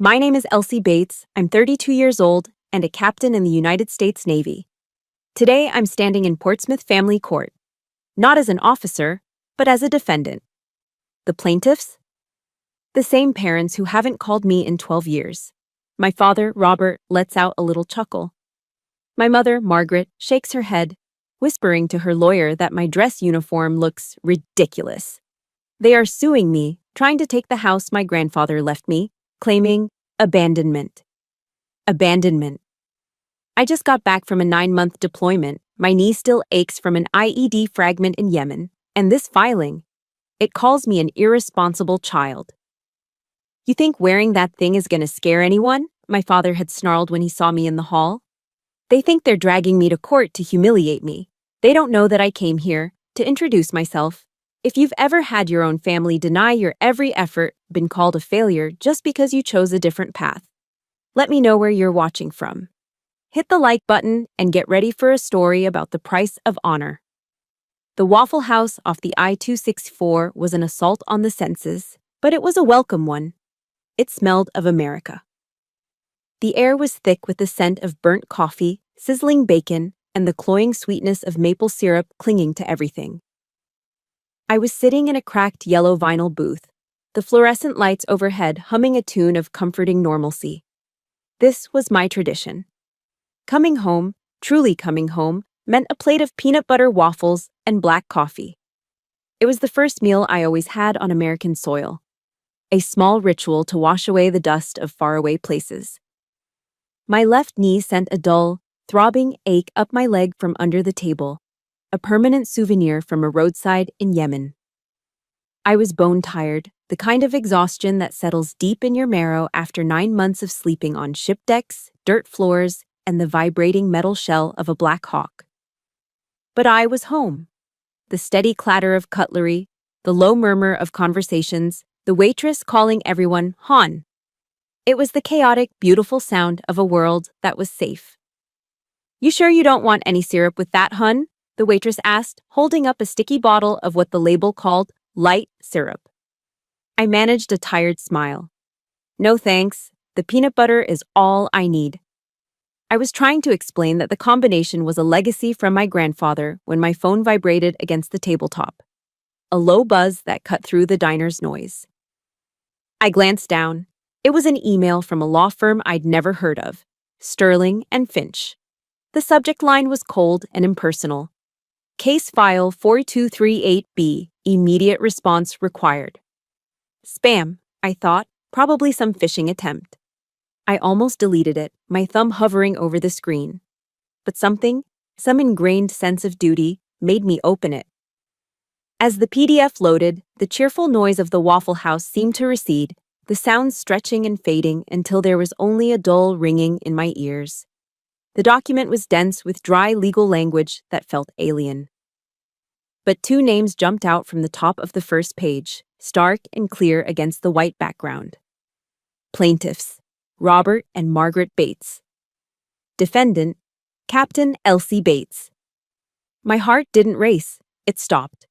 My name is Elsie Bates. I'm 32 years old and a captain in the United States Navy. Today, I'm standing in Portsmouth Family Court, not as an officer, but as a defendant. The plaintiffs? The same parents who haven't called me in 12 years. My father, Robert, lets out a little chuckle. My mother, Margaret, shakes her head, whispering to her lawyer that my dress uniform looks ridiculous. They are suing me, trying to take the house my grandfather left me, claiming abandonment. Abandonment. I just got back from a 9-month deployment. My knee still aches from an IED fragment in Yemen, and this filing, it calls me an irresponsible child. You think wearing that thing is going to scare anyone? My father had snarled when he saw me in the hall. They think they're dragging me to court to humiliate me. They don't know that I came here to introduce myself. If you've ever had your own family deny your every effort, been called a failure just because you chose a different path, let me know where you're watching from. Hit the like button and get ready for a story about the price of honor. The Waffle House off the I-264 was an assault on the senses, but it was a welcome one. It smelled of America. The air was thick with the scent of burnt coffee, sizzling bacon, and the cloying sweetness of maple syrup clinging to everything. I was sitting in a cracked yellow vinyl booth, the fluorescent lights overhead humming a tune of comforting normalcy. This was my tradition. Coming home, truly coming home, meant a plate of peanut butter waffles and black coffee. It was the first meal I always had on American soil, a small ritual to wash away the dust of faraway places. My left knee sent a dull, throbbing ache up my leg from under the table, a permanent souvenir from a roadside in Yemen. I was bone-tired, the kind of exhaustion that settles deep in your marrow after 9 months of sleeping on ship decks, dirt floors, and the vibrating metal shell of a Black Hawk. But I was home. The steady clatter of cutlery, the low murmur of conversations, the waitress calling everyone "hon." It was the chaotic, beautiful sound of a world that was safe. "You sure you don't want any syrup with that, hun?" the waitress asked, holding up a sticky bottle of what the label called light syrup. I managed a tired smile. "No thanks, the peanut butter is all I need." I was trying to explain that the combination was a legacy from my grandfather when my phone vibrated against the tabletop, a low buzz that cut through the diner's noise. I glanced down. It was an email from a law firm I'd never heard of, Sterling and Finch. The subject line was cold and impersonal. Case file 4238B, immediate response required. Spam, I thought, probably some phishing attempt. I almost deleted it, my thumb hovering over the screen. But some ingrained sense of duty, made me open it. As the PDF loaded, the cheerful noise of the Waffle House seemed to recede, the sounds stretching and fading until there was only a dull ringing in my ears. The document was dense with dry legal language that felt alien. But 2 names jumped out from the top of the first page, stark and clear against the white background. Plaintiffs, Robert and Margaret Bates. Defendant, Captain Elsie Bates. My heart didn't race, it stopped.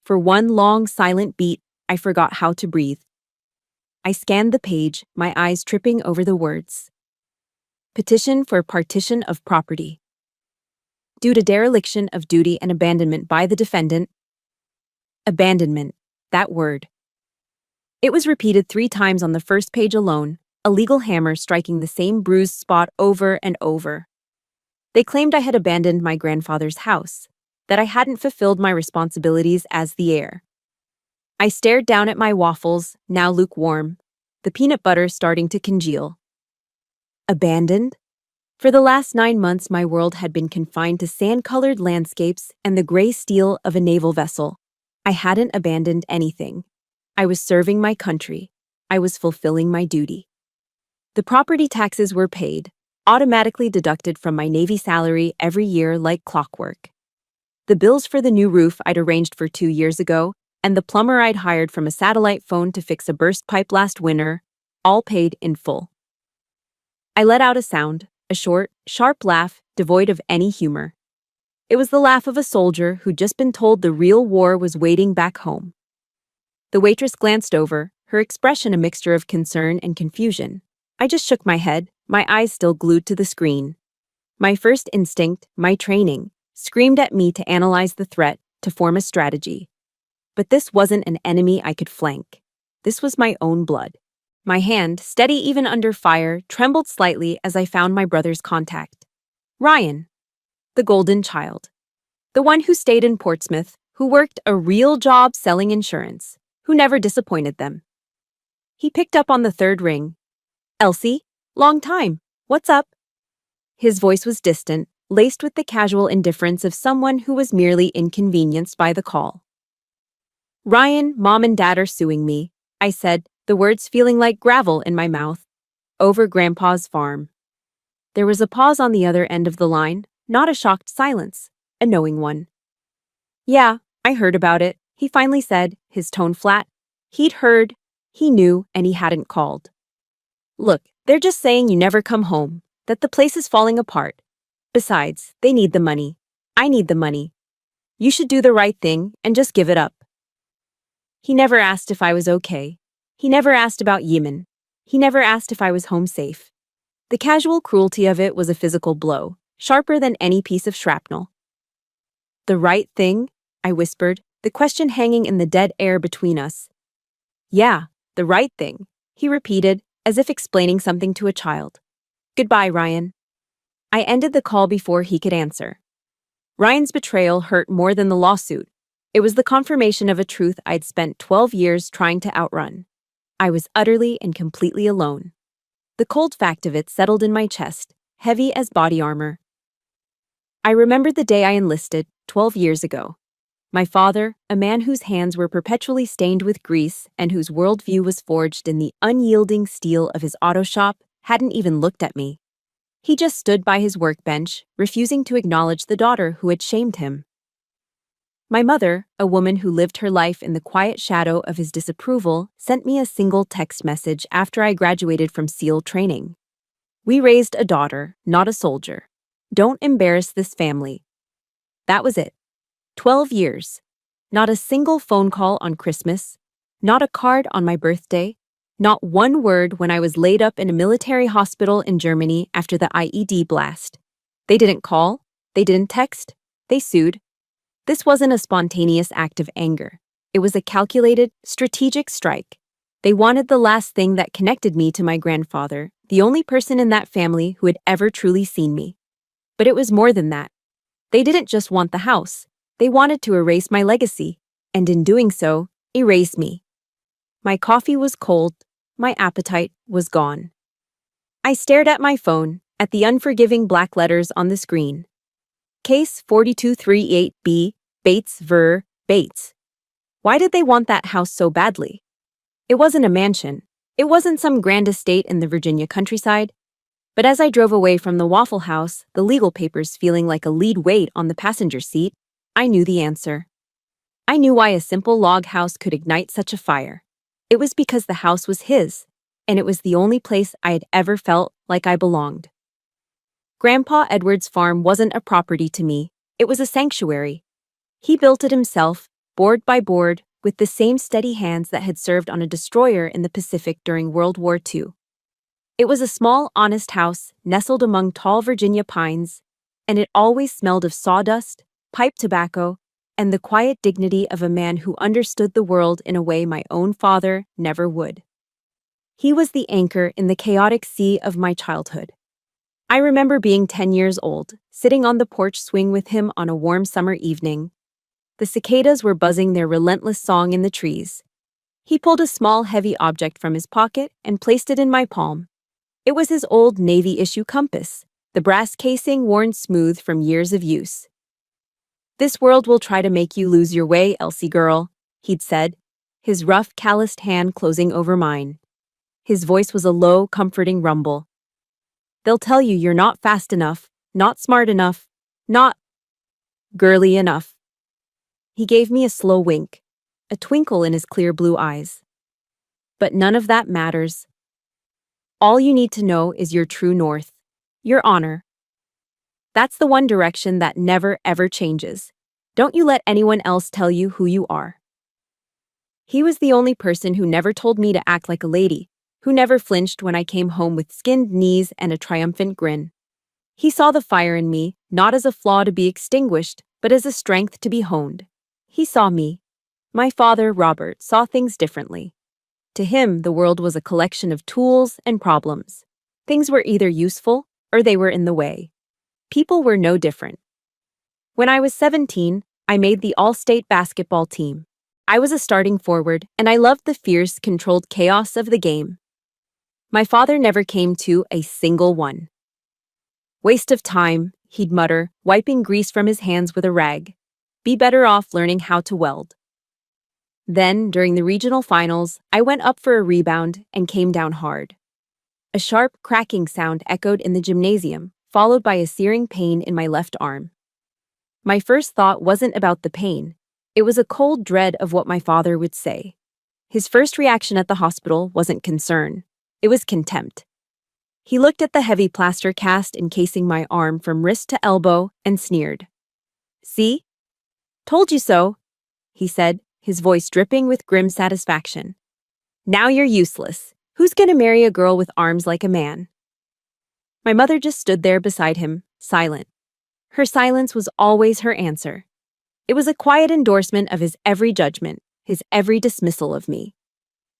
For one long, silent beat, I forgot how to breathe. I scanned the page, my eyes tripping over the words. Petition for partition of property. Due to dereliction of duty and abandonment by the defendant. Abandonment, that word. It was repeated 3 times on the first page alone, a legal hammer striking the same bruised spot over and over. They claimed I had abandoned my grandfather's house, that I hadn't fulfilled my responsibilities as the heir. I stared down at my waffles, now lukewarm, the peanut butter starting to congeal. Abandoned? For the last 9 months, my world had been confined to sand-colored landscapes and the gray steel of a naval vessel. I hadn't abandoned anything. I was serving my country. I was fulfilling my duty. The property taxes were paid, automatically deducted from my Navy salary every year like clockwork. The bills for the new roof I'd arranged for 2 years ago, and the plumber I'd hired from a satellite phone to fix a burst pipe last winter, all paid in full. I let out a sound, a short, sharp laugh devoid of any humor. It was the laugh of a soldier who'd just been told the real war was waiting back home. The waitress glanced over, her expression a mixture of concern and confusion. I just shook my head, my eyes still glued to the screen. My first instinct, my training, screamed at me to analyze the threat, to form a strategy. But this wasn't an enemy I could flank. This was my own blood. My hand, steady even under fire, trembled slightly as I found my brother's contact. Ryan, the golden child. The one who stayed in Portsmouth, who worked a real job selling insurance, who never disappointed them. He picked up on the third ring. Elsie, long time. What's up? His voice was distant, laced with the casual indifference of someone who was merely inconvenienced by the call. Ryan, Mom and Dad are suing me, I said, the words feeling like gravel in my mouth. Over Grandpa's farm. There was a pause on the other end of the line, not a shocked silence, a knowing one. Yeah, I heard about it, he finally said, his tone flat. He'd heard, he knew, and he hadn't called. Look, they're just saying you never come home, that the place is falling apart. Besides, they need the money. I need the money. You should do the right thing and just give it up. He never asked if I was okay. He never asked about Yemen. He never asked if I was home safe. The casual cruelty of it was a physical blow, sharper than any piece of shrapnel. The right thing? I whispered, the question hanging in the dead air between us. Yeah, the right thing, he repeated, as if explaining something to a child. Goodbye, Ryan. I ended the call before he could answer. Ryan's betrayal hurt more than the lawsuit. It was the confirmation of a truth I'd spent 12 years trying to outrun. I was utterly and completely alone. The cold fact of it settled in my chest, heavy as body armor. I remembered the day I enlisted, 12 years ago. My father, a man whose hands were perpetually stained with grease and whose worldview was forged in the unyielding steel of his auto shop, hadn't even looked at me. He just stood by his workbench, refusing to acknowledge the daughter who had shamed him. My mother, a woman who lived her life in the quiet shadow of his disapproval, sent me a single text message after I graduated from SEAL training. We raised a daughter, not a soldier. Don't embarrass this family. That was it. 12 years. Not a single phone call on Christmas. Not a card on my birthday. Not one word when I was laid up in a military hospital in Germany after the IED blast. They didn't call. They didn't text. They sued. This wasn't a spontaneous act of anger. It was a calculated, strategic strike. They wanted the last thing that connected me to my grandfather, the only person in that family who had ever truly seen me. But it was more than that. They didn't just want the house. They wanted to erase my legacy, and in doing so, erase me. My coffee was cold. My appetite was gone. I stared at my phone, at the unforgiving black letters on the screen. Case 4238B, Bates ver. Bates. Why did they want that house so badly? It wasn't a mansion. It wasn't some grand estate in the Virginia countryside. But as I drove away from the Waffle House, the legal papers feeling like a lead weight on the passenger seat, I knew the answer. I knew why a simple log house could ignite such a fire. It was because the house was his, and it was the only place I had ever felt like I belonged. Grandpa Edward's farm wasn't a property to me, it was a sanctuary. He built it himself, board by board, with the same steady hands that had served on a destroyer in the Pacific during World War II. It was a small, honest house, nestled among tall Virginia pines, and it always smelled of sawdust, pipe tobacco, and the quiet dignity of a man who understood the world in a way my own father never would. He was the anchor in the chaotic sea of my childhood. I remember being 10 years old, sitting on the porch swing with him on a warm summer evening. The cicadas were buzzing their relentless song in the trees. He pulled a small, heavy object from his pocket and placed it in my palm. It was his old Navy-issue compass, the brass casing worn smooth from years of use. "This world will try to make you lose your way, Elsie girl," he'd said, his rough, calloused hand closing over mine. His voice was a low, comforting rumble. "They'll tell you you're not fast enough, not smart enough, not girly enough." He gave me a slow wink, a twinkle in his clear blue eyes. "But none of that matters. All you need to know is your true north, your honor. That's the one direction that never, ever changes. Don't you let anyone else tell you who you are." He was the only person who never told me to act like a lady, who never flinched when I came home with skinned knees and a triumphant grin. He saw the fire in me, not as a flaw to be extinguished, but as a strength to be honed. He saw me. My father, Robert, saw things differently. To him, the world was a collection of tools and problems. Things were either useful or they were in the way. People were no different. When I was 17, I made the all-state basketball team. I was a starting forward, and I loved the fierce, controlled chaos of the game. My father never came to a single one. "Waste of time," he'd mutter, wiping grease from his hands with a rag. "Be better off learning how to weld." Then, during the regional finals, I went up for a rebound and came down hard. A sharp, cracking sound echoed in the gymnasium, followed by a searing pain in my left arm. My first thought wasn't about the pain. It was a cold dread of what my father would say. His first reaction at the hospital wasn't concern. It was contempt. He looked at the heavy plaster cast encasing my arm from wrist to elbow and sneered. "See? Told you so," he said, his voice dripping with grim satisfaction. "Now you're useless. Who's gonna marry a girl with arms like a man?" My mother just stood there beside him, silent. Her silence was always her answer. It was a quiet endorsement of his every judgment, his every dismissal of me.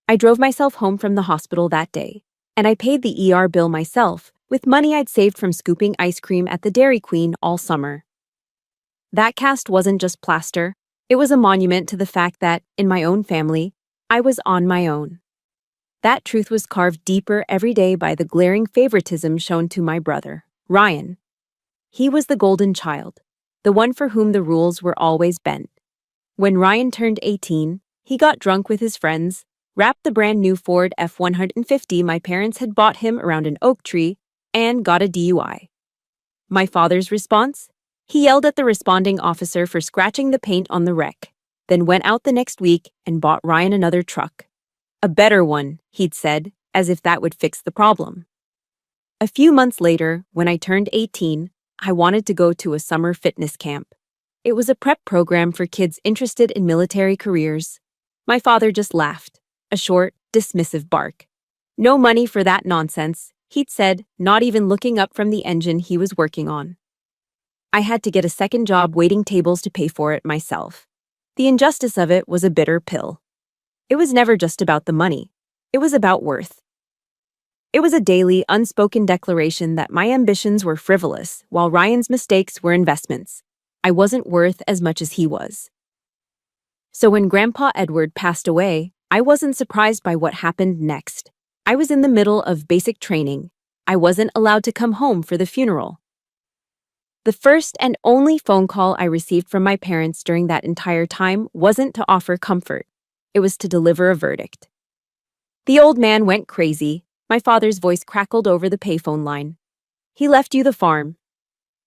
I drove myself home from the hospital that day, and I paid the ER bill myself with money I'd saved from scooping ice cream at the Dairy Queen all summer. That cast wasn't just plaster. It was a monument to the fact that, in my own family, I was on my own. That truth was carved deeper every day by the glaring favoritism shown to my brother, Ryan. He was the golden child, the one for whom the rules were always bent. When Ryan turned 18, he got drunk with his friends, wrapped the brand new Ford F-150 my parents had bought him around an oak tree, and got a DUI. My father's response? He yelled at the responding officer for scratching the paint on the wreck, then went out the next week and bought Ryan another truck. "A better one," he'd said, as if that would fix the problem. A few months later, when I turned 18, I wanted to go to a summer fitness camp. It was a prep program for kids interested in military careers. My father just laughed, a short, dismissive bark. "No money for that nonsense," he'd said, not even looking up from the engine he was working on. I had to get a second job waiting tables to pay for it myself. The injustice of it was a bitter pill. It was never just about the money. It was about worth. It was a daily, unspoken declaration that my ambitions were frivolous, while Ryan's mistakes were investments. I wasn't worth as much as he was. So when Grandpa Edward passed away, I wasn't surprised by what happened next. I was in the middle of basic training. I wasn't allowed to come home for the funeral. The first and only phone call I received from my parents during that entire time wasn't to offer comfort. It was to deliver a verdict. "The old man went crazy," my father's voice crackled over the payphone line. "He left you the farm."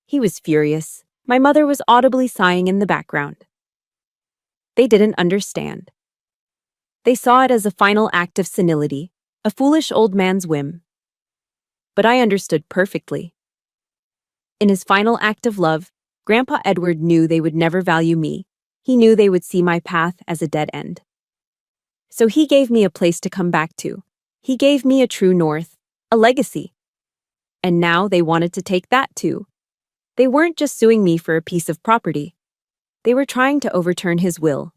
He was furious. My mother was audibly sighing in the background. They didn't understand. They saw it as a final act of senility, a foolish old man's whim. But I understood perfectly. In his final act of love, Grandpa Edward knew they would never value me. He knew they would see my path as a dead end. So he gave me a place to come back to. He gave me a true north, a legacy. And now they wanted to take that too. They weren't just suing me for a piece of property. They were trying to overturn his will.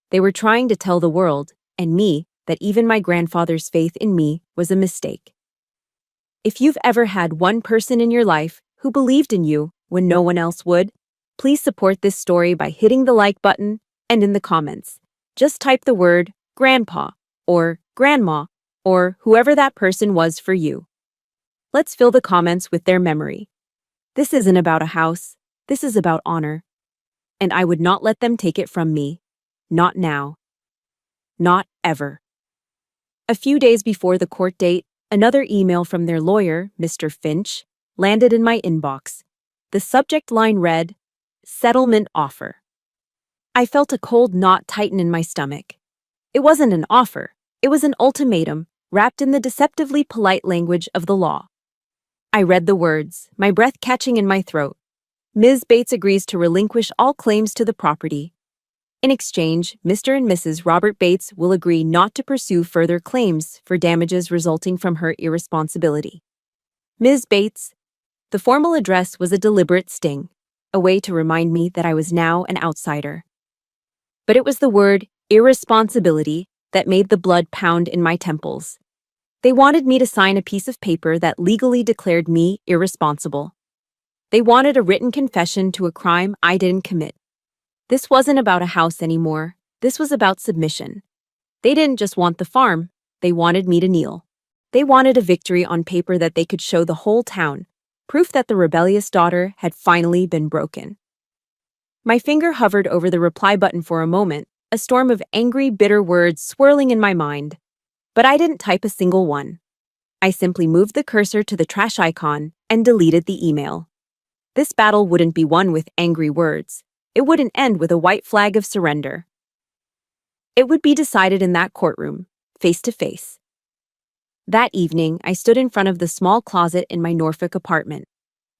They were trying to tell the world, and me, that even my grandfather's faith in me was a mistake. If you've ever had one person in your life who believed in you when no one else would, please support this story by hitting the like button and in the comments. Just type the word grandpa or grandma or whoever that person was for you. Let's fill the comments with their memory. This isn't about a house. This is about honor. And I would not let them take it from me. Not now. Not ever. A few days before the court date, another email from their lawyer, Mr. Finch, landed in my inbox. The subject line read, "Settlement offer." I felt a cold knot tighten in my stomach. It wasn't an offer. It was an ultimatum, wrapped in the deceptively polite language of the law. I read the words, my breath catching in my throat. Ms. Bates agrees to relinquish all claims to the property. In exchange, Mr. and Mrs. Robert Bates will agree not to pursue further claims for damages resulting from her irresponsibility. Ms. Bates. The formal address was a deliberate sting, a way to remind me that I was now an outsider. But it was the word irresponsibility that made the blood pound in my temples. They wanted me to sign a piece of paper that legally declared me irresponsible. They wanted a written confession to a crime I didn't commit. This wasn't about a house anymore. This was about submission. They didn't just want the farm. They wanted me to kneel. They wanted a victory on paper that they could show the whole town, proof that the rebellious daughter had finally been broken. My finger hovered over the reply button for a moment, a storm of angry, bitter words swirling in my mind. But I didn't type a single one. I simply moved the cursor to the trash icon and deleted the email. This battle wouldn't be won with angry words. It wouldn't end with a white flag of surrender. It would be decided in that courtroom, face to face. That evening, I stood in front of the small closet in my Norfolk apartment.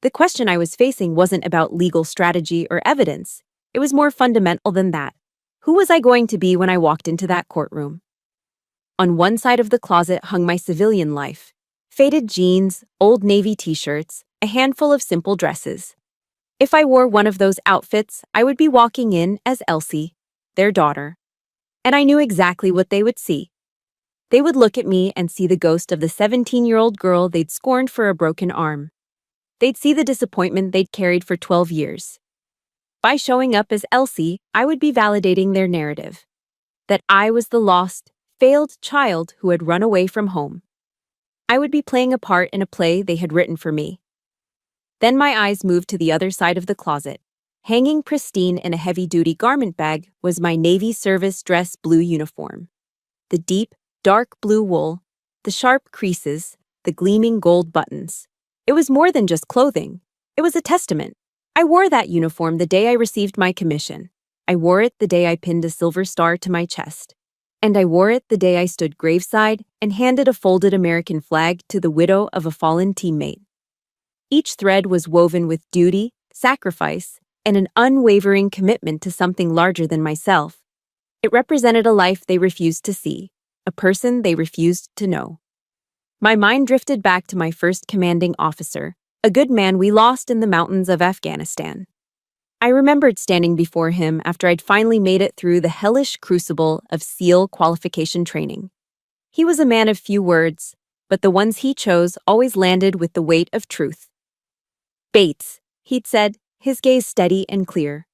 The question I was facing wasn't about legal strategy or evidence. It was more fundamental than that. Who was I going to be when I walked into that courtroom? On one side of the closet hung my civilian life. Faded jeans, old navy t-shirts, a handful of simple dresses. If I wore one of those outfits, I would be walking in as Elsie, their daughter. And I knew exactly what they would see. They would look at me and see the ghost of the 17-year-old girl they'd scorned for a broken arm. They'd see the disappointment they'd carried for 12 years. By showing up as Elsie, I would be validating their narrative. That I was the lost, failed child who had run away from home. I would be playing a part in a play they had written for me. Then my eyes moved to the other side of the closet. Hanging pristine in a heavy-duty garment bag was my Navy service dress blue uniform. The deep, dark blue wool, the sharp creases, the gleaming gold buttons. It was more than just clothing. It was a testament. I wore that uniform the day I received my commission. I wore it the day I pinned a silver star to my chest. And I wore it the day I stood graveside and handed a folded American flag to the widow of a fallen teammate. Each thread was woven with duty, sacrifice, and an unwavering commitment to something larger than myself. It represented a life they refused to see, a person they refused to know. My mind drifted back to my first commanding officer, a good man we lost in the mountains of Afghanistan. I remembered standing before him after I'd finally made it through the hellish crucible of SEAL qualification training. He was a man of few words, but the ones he chose always landed with the weight of truth. Bates, he'd said, his gaze steady and clear.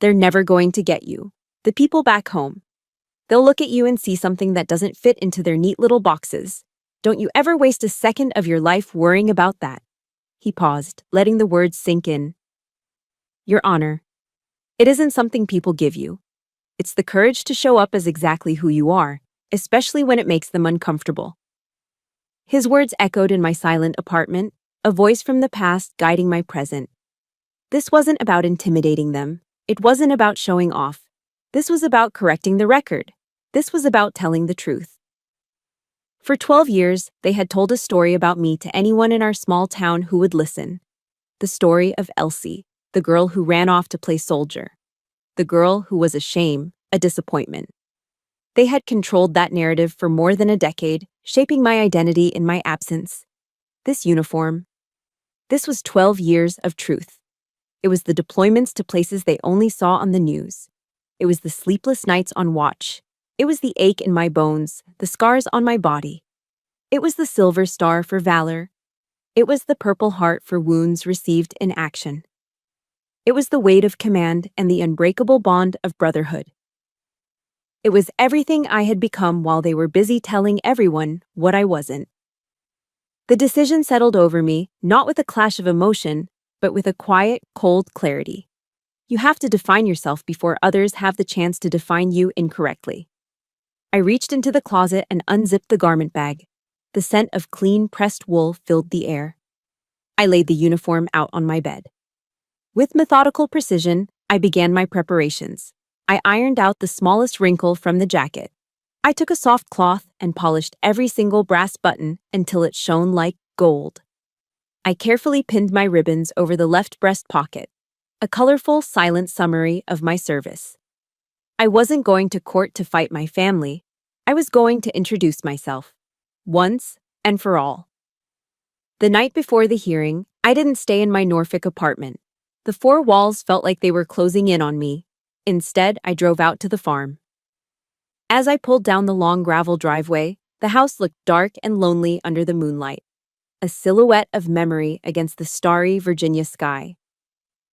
They're never going to get you. The people back home. They'll look at you and see something that doesn't fit into their neat little boxes. Don't you ever waste a second of your life worrying about that. He paused, letting the words sink in. Your honor. It isn't something people give you. It's the courage to show up as exactly who you are, especially when it makes them uncomfortable. His words echoed in my silent apartment, a voice from the past guiding my present. This wasn't about intimidating them. It wasn't about showing off. This was about correcting the record. This was about telling the truth. For 12 years, they had told a story about me to anyone in our small town who would listen. The story of Elsie, the girl who ran off to play soldier. The girl who was a shame, a disappointment. They had controlled that narrative for more than a decade, shaping my identity in my absence. This uniform. This was 12 years of truth. It was the deployments to places they only saw on the news. It was the sleepless nights on watch. It was the ache in my bones, the scars on my body. It was the silver star for valor. It was the purple heart for wounds received in action. It was the weight of command and the unbreakable bond of brotherhood. It was everything I had become while they were busy telling everyone what I wasn't. The decision settled over me, not with a clash of emotion, but with a quiet, cold clarity. You have to define yourself before others have the chance to define you incorrectly. I reached into the closet and unzipped the garment bag. The scent of clean, pressed wool filled the air. I laid the uniform out on my bed. With methodical precision, I began my preparations. I ironed out the smallest wrinkle from the jacket. I took a soft cloth and polished every single brass button until it shone like gold. I carefully pinned my ribbons over the left breast pocket, a colorful, silent summary of my service. I wasn't going to court to fight my family. I was going to introduce myself. Once and for all. The night before the hearing, I didn't stay in my Norfolk apartment. The four walls felt like they were closing in on me. Instead, I drove out to the farm. As I pulled down the long gravel driveway, the house looked dark and lonely under the moonlight, a silhouette of memory against the starry Virginia sky.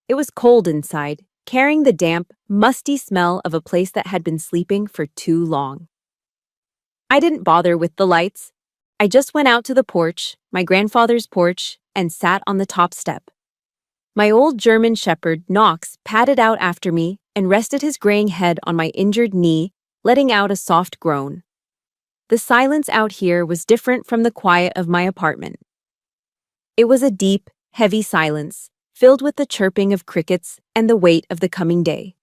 It was cold inside, carrying the damp, musty smell of a place that had been sleeping for too long. I didn't bother with the lights. I just went out to the porch, my grandfather's porch, and sat on the top step. My old German shepherd, Knox, padded out after me and rested his graying head on my injured knee, letting out a soft groan. The silence out here was different from the quiet of my apartment. It was a deep, heavy silence, filled with the chirping of crickets and the weight of the coming day.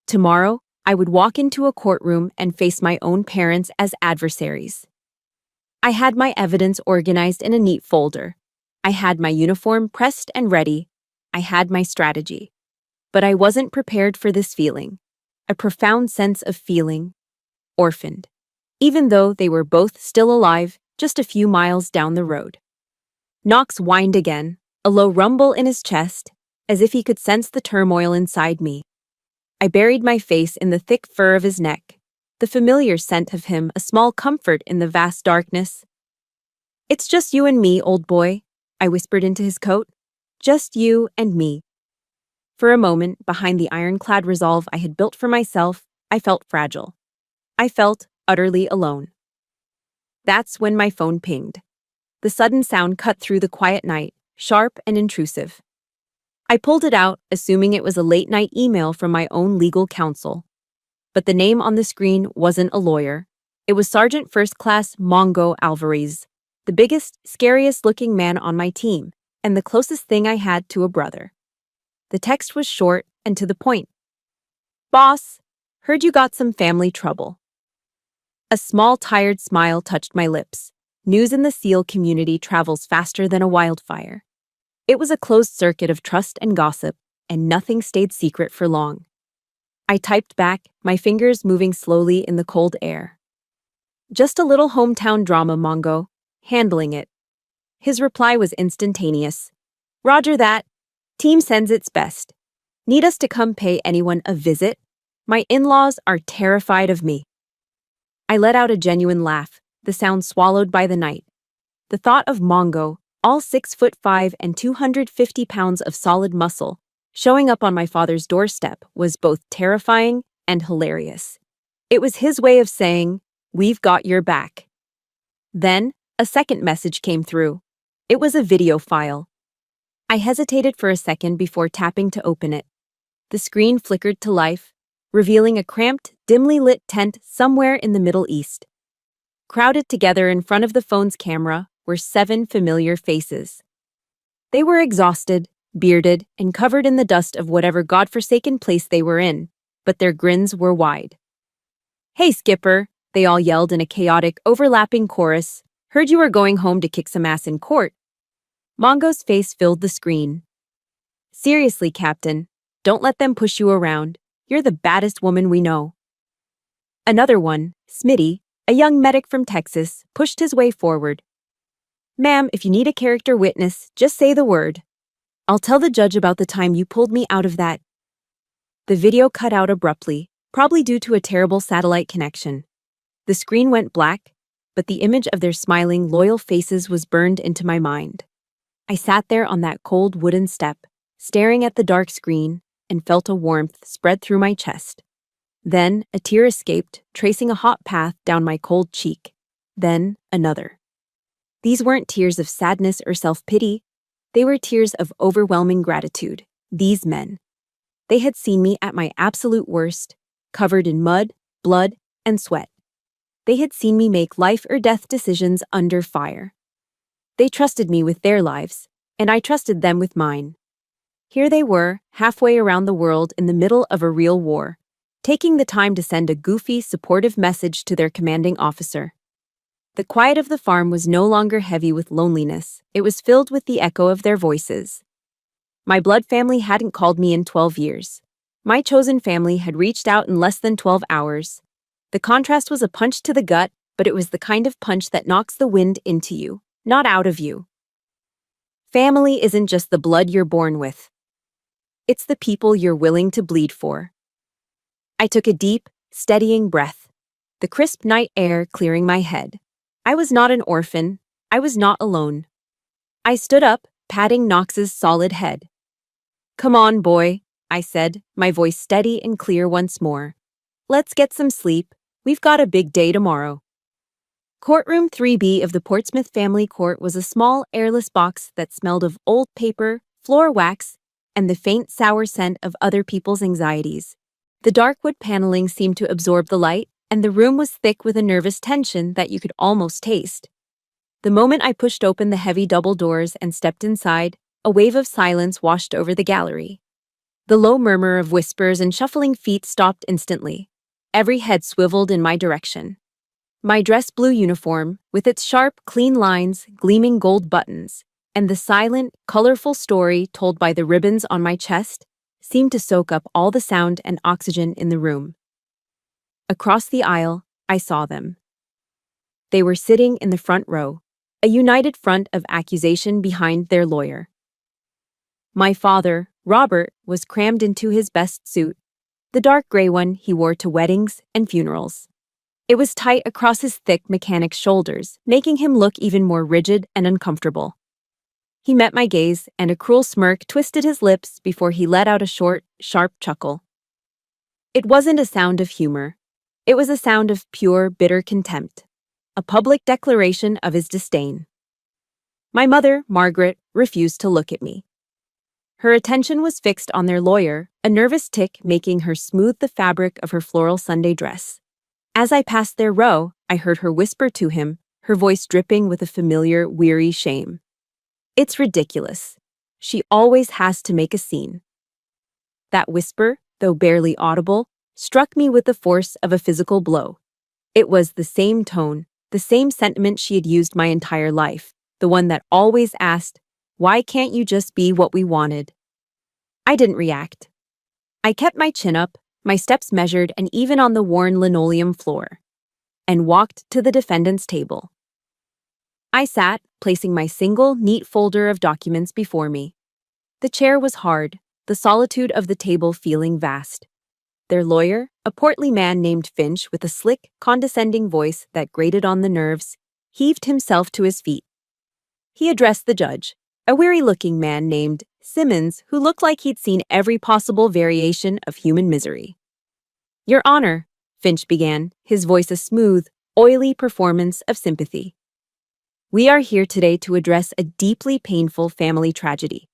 Tomorrow, I would walk into a courtroom and face my own parents as adversaries. I had my evidence organized in a neat folder. I had my uniform pressed and ready. I had my strategy. But I wasn't prepared for this feeling, a profound sense of feeling orphaned, even though they were both still alive just a few miles down the road. Knox whined again, a low rumble in his chest, as if he could sense the turmoil inside me. I buried my face in the thick fur of his neck, the familiar scent of him a small comfort in the vast darkness. "It's just you and me, old boy," I whispered into his coat. "Just you and me." For a moment, behind the ironclad resolve I had built for myself, I felt fragile. I felt utterly alone. That's when my phone pinged. The sudden sound cut through the quiet night, sharp and intrusive. I pulled it out, assuming it was a late-night email from my own legal counsel. But the name on the screen wasn't a lawyer. It was Sergeant First Class Mongo Alvarez, the biggest, scariest-looking man on my team, and the closest thing I had to a brother. The text was short and to the point. "Boss, heard you got some family trouble." A small, tired smile touched my lips. News in the SEAL community travels faster than a wildfire. It was a closed circuit of trust and gossip, and nothing stayed secret for long. I typed back, my fingers moving slowly in the cold air. "Just a little hometown drama, Mongo. Handling it." His reply was instantaneous. "Roger that. Team sends its best. Need us to come pay anyone a visit? My in-laws are terrified of me." I let out a genuine laugh, the sound swallowed by the night. The thought of Mongo, all 6'5" and 250 pounds of solid muscle, showing up on my father's doorstep was both terrifying and hilarious. It was his way of saying, "We've got your back." Then, a second message came through. It was a video file. I hesitated for a second before tapping to open it. The screen flickered to life, revealing a cramped, dimly lit tent somewhere in the Middle East. Crowded together in front of the phone's camera were 7 familiar faces. They were exhausted, bearded, and covered in the dust of whatever godforsaken place they were in, but their grins were wide. "Hey, Skipper," they all yelled in a chaotic, overlapping chorus. "Heard you were going home to kick some ass in court." Mongo's face filled the screen. "Seriously, Captain, don't let them push you around. You're the baddest woman we know." Another one, Smitty, a young medic from Texas, pushed his way forward. "Ma'am, if you need a character witness, just say the word. I'll tell the judge about the time you pulled me out of that." The video cut out abruptly, probably due to a terrible satellite connection. The screen went black, but the image of their smiling, loyal faces was burned into my mind. I sat there on that cold wooden step, staring at the dark screen, and felt a warmth spread through my chest. Then a tear escaped, tracing a hot path down my cold cheek. Then another. These weren't tears of sadness or self-pity. They were tears of overwhelming gratitude. These men. They had seen me at my absolute worst, covered in mud, blood, and sweat. They had seen me make life-or-death decisions under fire. They trusted me with their lives, and I trusted them with mine. Here they were, halfway around the world in the middle of a real war, taking the time to send a goofy, supportive message to their commanding officer. The quiet of the farm was no longer heavy with loneliness. It was filled with the echo of their voices. My blood family hadn't called me in 12 years. My chosen family had reached out in less than 12 hours. The contrast was a punch to the gut, but it was the kind of punch that knocks the wind into you, not out of you. Family isn't just the blood you're born with. It's the people you're willing to bleed for. I took a deep, steadying breath, the crisp night air clearing my head. I was not an orphan. I was not alone. I stood up, patting Knox's solid head. "Come on, boy," I said, my voice steady and clear once more. "Let's get some sleep. We've got a big day tomorrow." Courtroom 3B of the Portsmouth Family Court was a small, airless box that smelled of old paper, floor wax, and the faint sour scent of other people's anxieties. The dark wood paneling seemed to absorb the light, and the room was thick with a nervous tension that you could almost taste. The moment I pushed open the heavy double doors and stepped inside, a wave of silence washed over the gallery. The low murmur of whispers and shuffling feet stopped instantly. Every head swiveled in my direction. My dress blue uniform, with its sharp, clean lines, gleaming gold buttons, and the silent, colorful story told by the ribbons on my chest, seemed to soak up all the sound and oxygen in the room. Across the aisle, I saw them. They were sitting in the front row, a united front of accusation behind their lawyer. My father, Robert, was crammed into his best suit, the dark gray one he wore to weddings and funerals. It was tight across his thick mechanic's shoulders, making him look even more rigid and uncomfortable. He met my gaze, and a cruel smirk twisted his lips before he let out a short, sharp chuckle. It wasn't a sound of humor. It was a sound of pure, bitter contempt, a public declaration of his disdain. My mother, Margaret, refused to look at me. Her attention was fixed on their lawyer, a nervous tick making her smooth the fabric of her floral Sunday dress. As I passed their row, I heard her whisper to him, her voice dripping with a familiar, weary shame. "It's ridiculous. She always has to make a scene." That whisper, though barely audible, struck me with the force of a physical blow. It was the same tone, the same sentiment she had used my entire life, the one that always asked, "Why can't you just be what we wanted?" I didn't react. I kept my chin up, my steps measured and even on the worn linoleum floor, and walked to the defendant's table. I sat, placing my single, neat folder of documents before me. The chair was hard, the solitude of the table feeling vast. Their lawyer, a portly man named Finch with a slick, condescending voice that grated on the nerves, heaved himself to his feet. He addressed the judge, a weary-looking man named Simmons, who looked like he'd seen every possible variation of human misery. "Your Honor," Finch began, his voice a smooth, oily performance of sympathy. "We are here today to address a deeply painful family tragedy.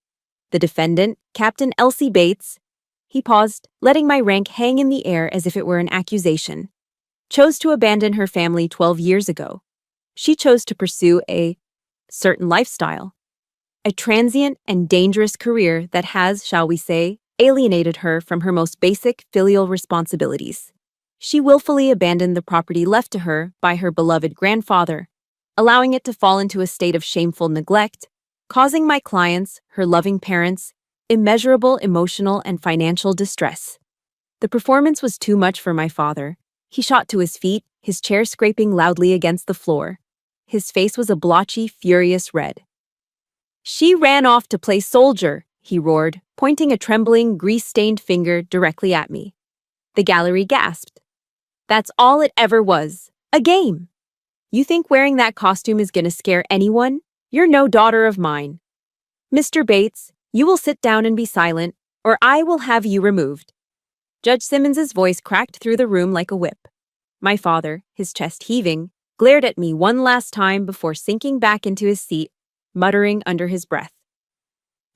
The defendant, Captain Elsie Bates," he paused, letting my rank hang in the air as if it were an accusation, "chose to abandon her family 12 years ago. She chose to pursue a certain lifestyle, a transient and dangerous career that has, shall we say, alienated her from her most basic filial responsibilities. She willfully abandoned the property left to her by her beloved grandfather, allowing it to fall into a state of shameful neglect, causing my clients, her loving parents, immeasurable emotional and financial distress. The performance was too much for my father. He shot to his feet, his chair scraping loudly against the floor. His face was a blotchy, furious red. "She ran off to play soldier," he roared, pointing a trembling, grease-stained finger directly at me. The gallery gasped. "That's all it ever was. A game. You think wearing that costume is gonna scare anyone? You're no daughter of mine. Mr. Bates, you will sit down and be silent, or I will have you removed." Judge Simmons's voice cracked through the room like a whip. My father, his chest heaving, glared at me one last time before sinking back into his seat, muttering under his breath.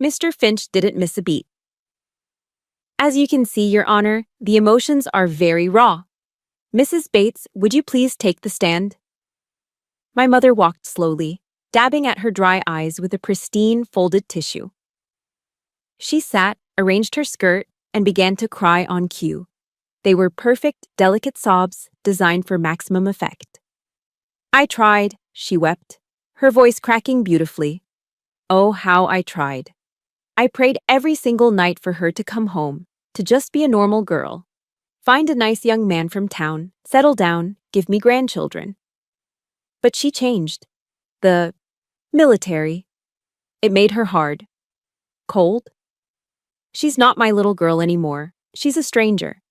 Mr. Finch didn't miss a beat. "As you can see, Your Honor, the emotions are very raw. Mrs. Bates, would you please take the stand?" My mother walked slowly, dabbing at her dry eyes with a pristine, folded tissue. She sat, arranged her skirt, and began to cry on cue. They were perfect, delicate sobs designed for maximum effect. "I tried," she wept, her voice cracking beautifully. "Oh, how I tried. I prayed every single night for her to come home, to just be a normal girl. Find a nice young man from town, settle down, give me grandchildren. But she changed. The military. It made her hard. Cold. She's not my little girl anymore. She's a stranger.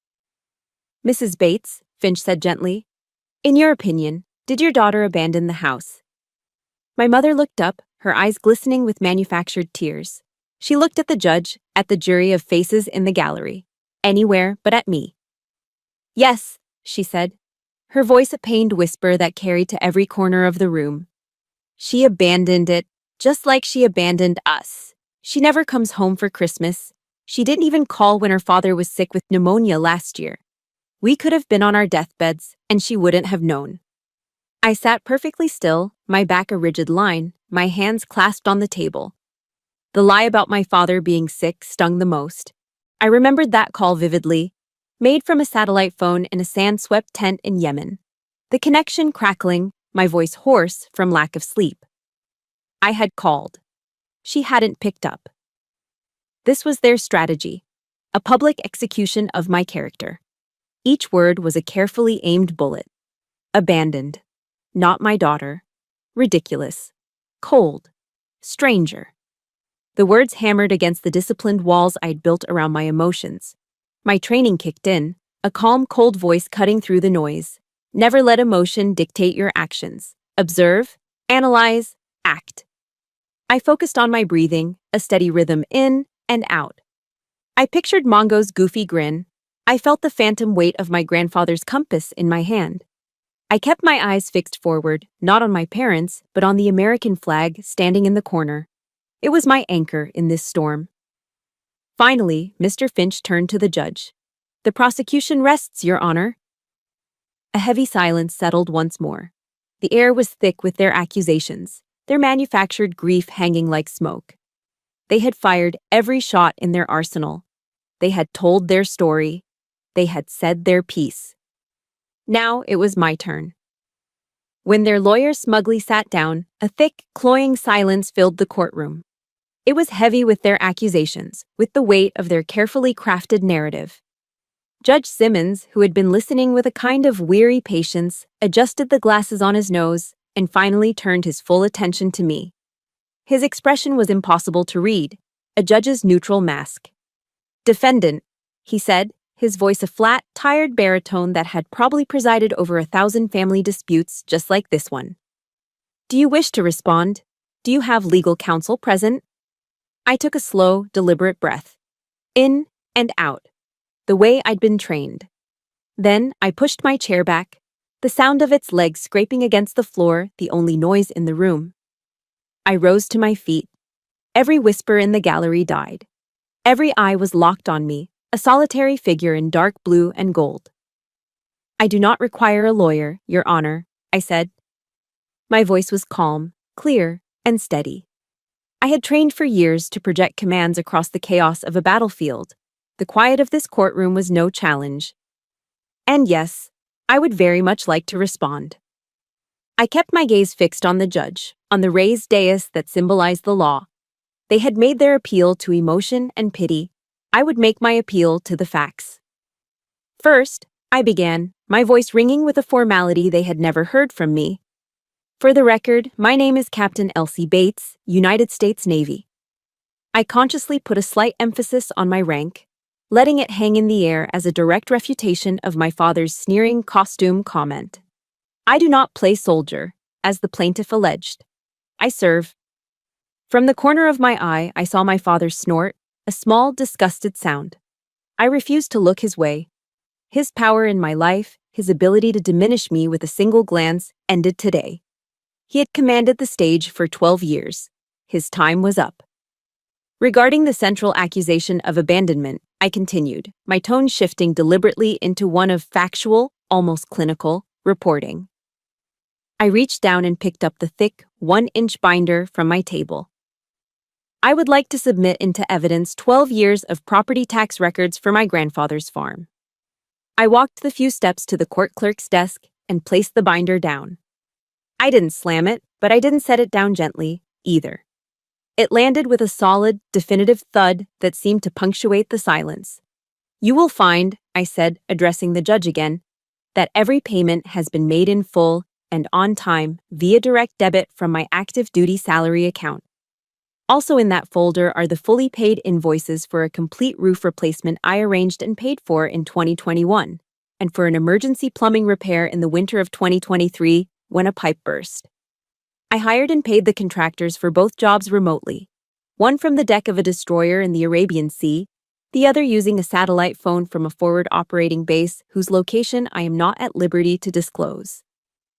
Mrs. Bates, Finch said gently, in your opinion, did your daughter abandon the house? My mother looked up, her eyes glistening with manufactured tears. She looked at the judge, at the jury of faces in the gallery. Anywhere but at me. Yes, she said, her voice a pained whisper that carried to every corner of the room. She abandoned it, just like she abandoned us. She never comes home for Christmas. She didn't even call when her father was sick with pneumonia last year. We could have been on our deathbeds, and she wouldn't have known. I sat perfectly still, my back a rigid line, my hands clasped on the table. The lie about my father being sick stung the most. I remembered that call vividly, made from a satellite phone in a sand-swept tent in Yemen. The connection crackling, my voice hoarse from lack of sleep. I had called. She hadn't picked up. This was their strategy, a public execution of my character. Each word was a carefully aimed bullet. Abandoned. Not my daughter. Ridiculous. Cold. Stranger. The words hammered against the disciplined walls I'd built around my emotions. My training kicked in, a calm, cold voice cutting through the noise. Never let emotion dictate your actions. Observe, analyze, act. I focused on my breathing, a steady rhythm in and out. I pictured Mongo's goofy grin. I felt the phantom weight of my grandfather's compass in my hand. I kept my eyes fixed forward, not on my parents, but on the American flag standing in the corner. It was my anchor in this storm. Finally, Mr. Finch turned to the judge. The prosecution rests, Your Honor. A heavy silence settled once more. The air was thick with their accusations, their manufactured grief hanging like smoke. They had fired every shot in their arsenal. They had told their story. They had said their piece. Now it was my turn. When their lawyer smugly sat down, a thick, cloying silence filled the courtroom. It was heavy with their accusations, with the weight of their carefully crafted narrative. Judge Simmons, who had been listening with a kind of weary patience, adjusted the glasses on his nose and finally turned his full attention to me. His expression was impossible to read, a judge's neutral mask. Defendant, he said, his voice a flat, tired baritone that had probably presided over 1,000 family disputes just like this one. Do you wish to respond? Do you have legal counsel present? I took a slow, deliberate breath. In and out. The way I'd been trained. Then I pushed my chair back, the sound of its legs scraping against the floor the only noise in the room. I rose to my feet. Every whisper in the gallery died. Every eye was locked on me, a solitary figure in dark blue and gold. I do not require a lawyer, Your Honor, I said. My voice was calm, clear, and steady. I had trained for years to project commands across the chaos of a battlefield. The quiet of this courtroom was no challenge. And yes, I would very much like to respond. I kept my gaze fixed on the judge, on the raised dais that symbolized the law. They had made their appeal to emotion and pity. I would make my appeal to the facts. First, I began, my voice ringing with a formality they had never heard from me. For the record, my name is Captain Elsie Bates, United States Navy. I consciously put a slight emphasis on my rank, letting it hang in the air as a direct refutation of my father's sneering costume comment. I do not play soldier, as the plaintiff alleged. I serve. From the corner of my eye, I saw my father snort, a small, disgusted sound. I refused to look his way. His power in my life, his ability to diminish me with a single glance, ended today. He had commanded the stage for 12 years. His time was up. Regarding the central accusation of abandonment, I continued, my tone shifting deliberately into one of factual, almost clinical, reporting. I reached down and picked up the thick, 1-inch binder from my table. I would like to submit into evidence 12 years of property tax records for my grandfather's farm. I walked the few steps to the court clerk's desk and placed the binder down. I didn't slam it, but I didn't set it down gently, either. It landed with a solid, definitive thud that seemed to punctuate the silence. You will find, I said, addressing the judge again, that every payment has been made in full and on time via direct debit from my active duty salary account. Also in that folder are the fully paid invoices for a complete roof replacement I arranged and paid for in 2021, and for an emergency plumbing repair in the winter of 2023 when a pipe burst. I hired and paid the contractors for both jobs remotely, one from the deck of a destroyer in the Arabian Sea, the other using a satellite phone from a forward operating base whose location I am not at liberty to disclose.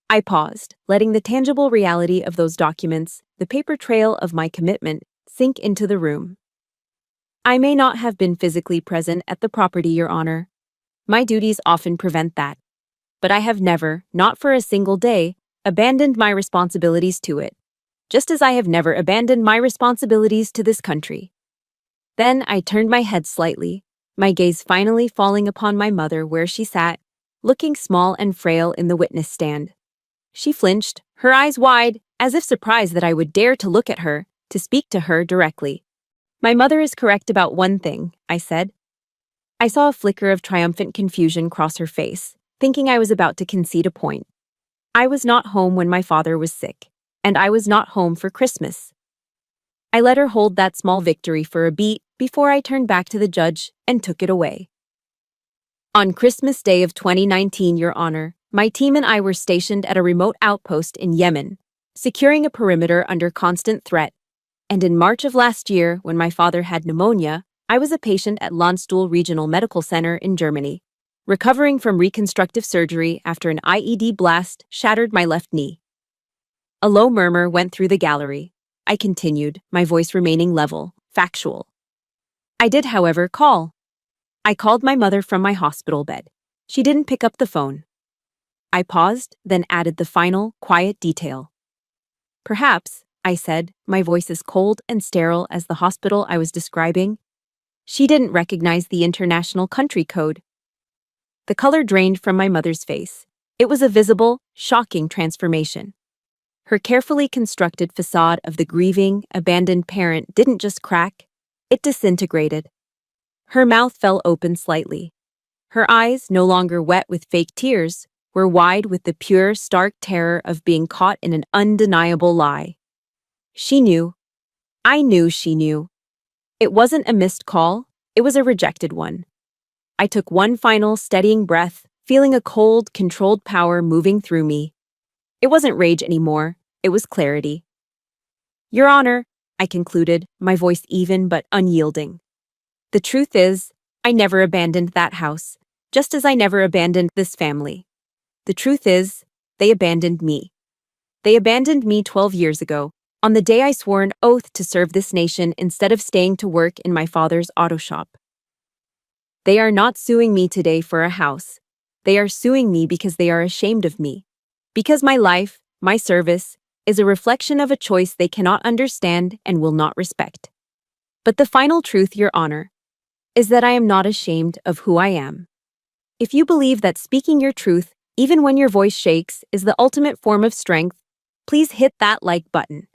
I paused, letting the tangible reality of those documents, the paper trail of my commitment, sink into the room. I may not have been physically present at the property, Your Honor. My duties often prevent that. But I have never, not for a single day, abandoned my responsibilities to it, just as I have never abandoned my responsibilities to this country. Then I turned my head slightly, my gaze finally falling upon my mother where she sat, looking small and frail in the witness stand. She flinched, her eyes wide, as if surprised that I would dare to look at her, to speak to her directly. My mother is correct about one thing, I said. I saw a flicker of triumphant confusion cross her face, thinking I was about to concede a point. I was not home when my father was sick, and I was not home for Christmas. I let her hold that small victory for a beat before I turned back to the judge and took it away. On Christmas Day of 2019, Your Honor, my team and I were stationed at a remote outpost in Yemen, securing a perimeter under constant threat. And in March of last year, when my father had pneumonia, I was a patient at Landstuhl Regional Medical Center in Germany, recovering from reconstructive surgery after an IED blast shattered my left knee. A low murmur went through the gallery. I continued, my voice remaining level, factual. I did, however, call. I called my mother from my hospital bed. She didn't pick up the phone. I paused, then added the final, quiet detail. Perhaps, I said, my voice as cold and sterile as the hospital I was describing, she didn't recognize the international country code. The color drained from my mother's face. It was a visible, shocking transformation. Her carefully constructed facade of the grieving, abandoned parent didn't just crack, it disintegrated. Her mouth fell open slightly. Her eyes, no longer wet with fake tears, were wide with the pure, stark terror of being caught in an undeniable lie. She knew. I knew she knew. It wasn't a missed call, it was a rejected one. I took one final, steadying breath, feeling a cold, controlled power moving through me. It wasn't rage anymore, it was clarity. Your Honor, I concluded, my voice even but unyielding. The truth is, I never abandoned that house, just as I never abandoned this family. The truth is, they abandoned me. They abandoned me 12 years ago, on the day I swore an oath to serve this nation instead of staying to work in my father's auto shop. They are not suing me today for a house. They are suing me because they are ashamed of me. Because my life, my service, is a reflection of a choice they cannot understand and will not respect. But the final truth, Your Honor, is that I am not ashamed of who I am. If you believe that speaking your truth, even when your voice shakes, is the ultimate form of strength, please hit that like button.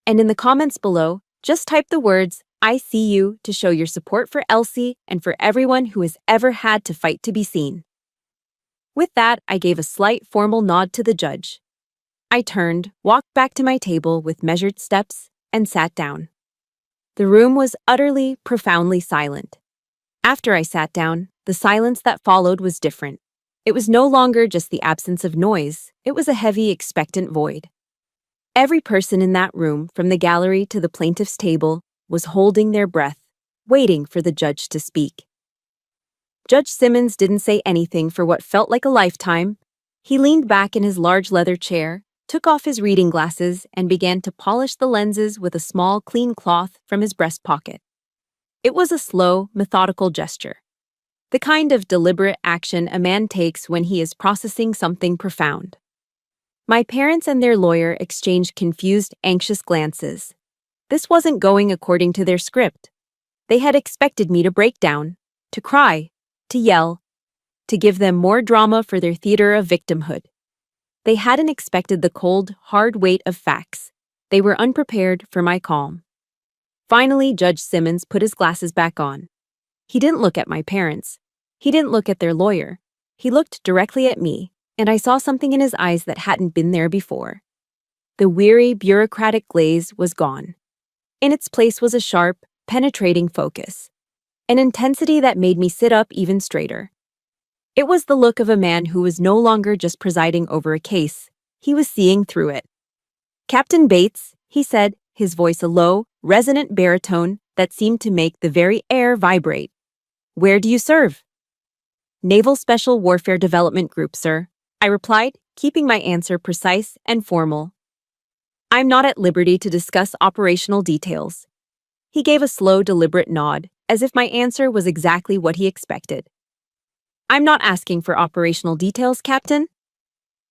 And in the comments below, just type the words, I see you, to show your support for Elsie and for everyone who has ever had to fight to be seen. With that, I gave a slight formal nod to the judge. I turned, walked back to my table with measured steps, and sat down. The room was utterly, profoundly silent. After I sat down, the silence that followed was different. It was no longer just the absence of noise, it was a heavy, expectant void. Every person in that room, from the gallery to the plaintiff's table, was holding their breath, waiting for the judge to speak. Judge Simmons didn't say anything for what felt like a lifetime. He leaned back in his large leather chair, took off his reading glasses, and began to polish the lenses with a small, clean cloth from his breast pocket. It was a slow, methodical gesture. The kind of deliberate action a man takes when he is processing something profound. My parents and their lawyer exchanged confused, anxious glances. This wasn't going according to their script. They had expected me to break down, to cry, to yell, to give them more drama for their theater of victimhood. They hadn't expected the cold, hard weight of facts. They were unprepared for my calm. Finally, Judge Simmons put his glasses back on. He didn't look at my parents. He didn't look at their lawyer. He looked directly at me, and I saw something in his eyes that hadn't been there before. The weary, bureaucratic glaze was gone. In its place was a sharp, penetrating focus, an intensity that made me sit up even straighter. It was the look of a man who was no longer just presiding over a case. He was seeing through it. "Captain Bates," he said, his voice a low, resonant baritone that seemed to make the very air vibrate. "Where do you serve?" "Naval Special Warfare Development Group, sir," I replied, keeping my answer precise and formal. "I'm not at liberty to discuss operational details." He gave a slow, deliberate nod, as if my answer was exactly what he expected. "I'm not asking for operational details, Captain."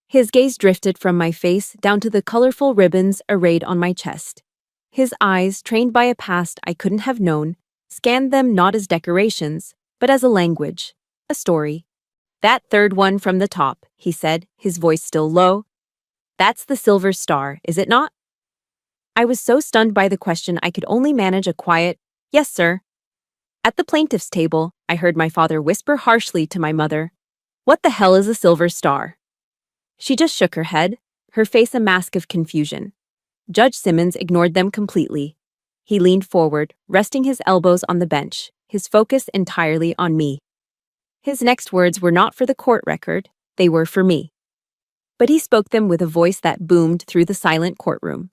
His gaze drifted from my face down to the colorful ribbons arrayed on my chest. His eyes, trained by a past I couldn't have known, scanned them not as decorations, but as a language, a story. "That third one from the top," he said, his voice still low. "That's the Silver Star, is it not?" I was so stunned by the question I could only manage a quiet, "Yes, sir." At the plaintiff's table, I heard my father whisper harshly to my mother, "What the hell is a Silver Star?" She just shook her head, her face a mask of confusion. Judge Simmons ignored them completely. He leaned forward, resting his elbows on the bench, his focus entirely on me. His next words were not for the court record, they were for me. But he spoke them with a voice that boomed through the silent courtroom.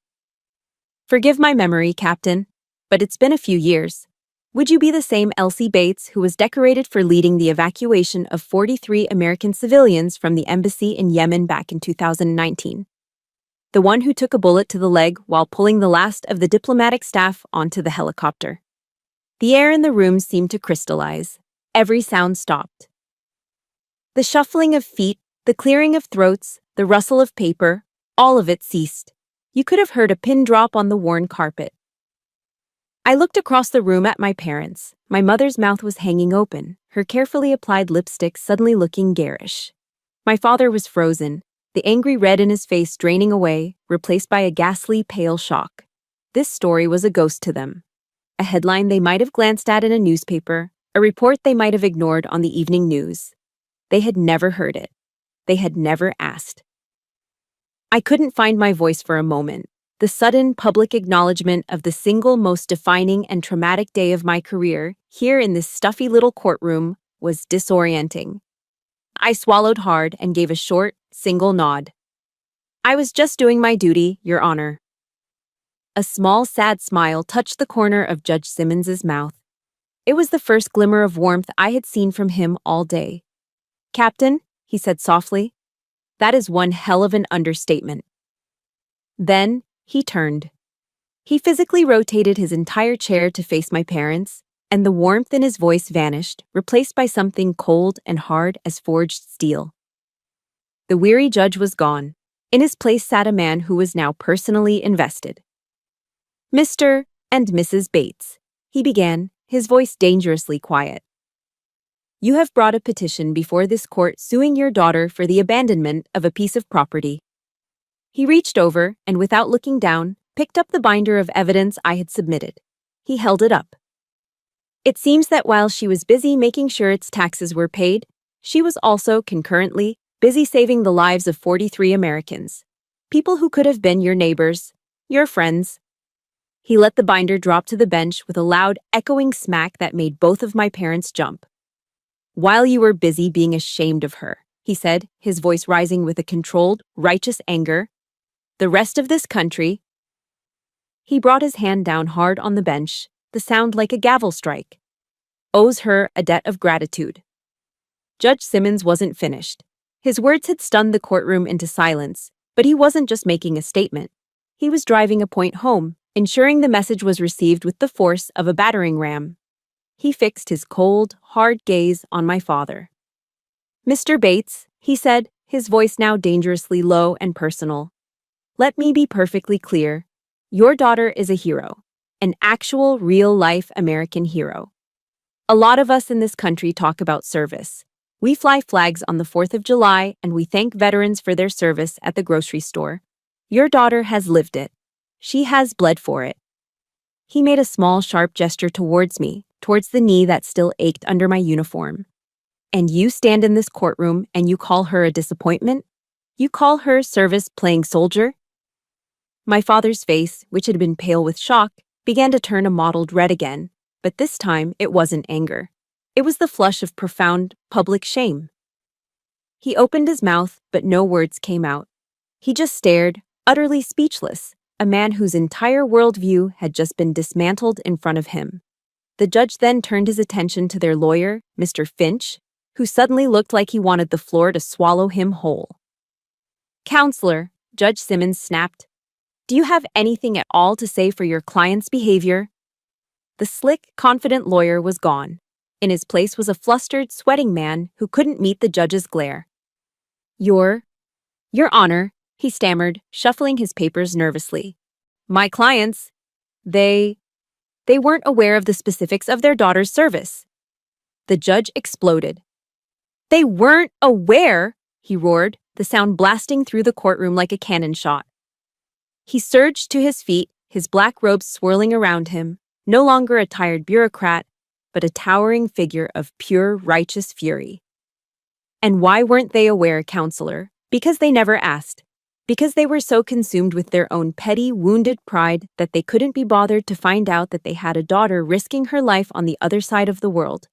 "Forgive my memory, Captain, but it's been a few years. Would you be the same Elsie Bates who was decorated for leading the evacuation of 43 American civilians from the embassy in Yemen back in 2019? The one who took a bullet to the leg while pulling the last of the diplomatic staff onto the helicopter?" The air in the room seemed to crystallize. Every sound stopped. The shuffling of feet, the clearing of throats, the rustle of paper, all of it ceased. You could have heard a pin drop on the worn carpet. I looked across the room at my parents. My mother's mouth was hanging open, her carefully applied lipstick suddenly looking garish. My father was frozen, the angry red in his face draining away, replaced by a ghastly pale shock. This story was a ghost to them. A headline they might have glanced at in a newspaper, a report they might have ignored on the evening news. They had never heard it. They had never asked. I couldn't find my voice for a moment. The sudden public acknowledgement of the single most defining and traumatic day of my career, here in this stuffy little courtroom, was disorienting. I swallowed hard and gave a short, single nod. "I was just doing my duty, Your Honor." A small, sad smile touched the corner of Judge Simmons's mouth. It was the first glimmer of warmth I had seen from him all day. "Captain," he said softly, "that is one hell of an understatement." Then, he turned. He physically rotated his entire chair to face my parents, and the warmth in his voice vanished, replaced by something cold and hard as forged steel. The weary judge was gone. In his place sat a man who was now personally invested. "Mr. and Mrs. Bates," he began, his voice dangerously quiet. "You have brought a petition before this court suing your daughter for the abandonment of a piece of property." He reached over and, without looking down, picked up the binder of evidence I had submitted. He held it up. "It seems that while she was busy making sure its taxes were paid, she was also, concurrently, busy saving the lives of 43 Americans. People who could have been your neighbors, your friends." He let the binder drop to the bench with a loud, echoing smack that made both of my parents jump. "While you were busy being ashamed of her," he said, his voice rising with a controlled, righteous anger, "the rest of this country—" He brought his hand down hard on the bench, the sound like a gavel strike. "Owes her a debt of gratitude." Judge Simmons wasn't finished. His words had stunned the courtroom into silence, but he wasn't just making a statement. He was driving a point home, ensuring the message was received with the force of a battering ram. He fixed his cold, hard gaze on my father. "Mr. Bates," he said, his voice now dangerously low and personal, "let me be perfectly clear. Your daughter is a hero, an actual, real-life American hero. A lot of us in this country talk about service. We fly flags on the 4th of July and we thank veterans for their service at the grocery store. Your daughter has lived it. She has bled for it." He made a small, sharp gesture towards me, towards the knee that still ached under my uniform. And you stand in this courtroom and you call her a disappointment? You call her service playing soldier? My father's face, which had been pale with shock, began to turn a mottled red again, but this time it wasn't anger. It was the flush of profound public shame. He opened his mouth, but no words came out. He just stared, utterly speechless, a man whose entire worldview had just been dismantled in front of him. The judge then turned his attention to their lawyer, Mr. Finch, who suddenly looked like he wanted the floor to swallow him whole. "Counselor," Judge Simmons snapped, "do you have anything at all to say for your client's behavior?" The slick, confident lawyer was gone. In his place was a flustered, sweating man who couldn't meet the judge's glare. Your Honor," he stammered, shuffling his papers nervously. "My clients, they weren't aware of the specifics of their daughter's service." The judge exploded. "They weren't aware?" he roared, the sound blasting through the courtroom like a cannon shot. He surged to his feet, his black robes swirling around him, no longer a tired bureaucrat, but a towering figure of pure, righteous fury. "And why weren't they aware, Counselor? Because they never asked. Because they were so consumed with their own petty, wounded pride that they couldn't be bothered to find out that they had a daughter risking her life on the other side of the world,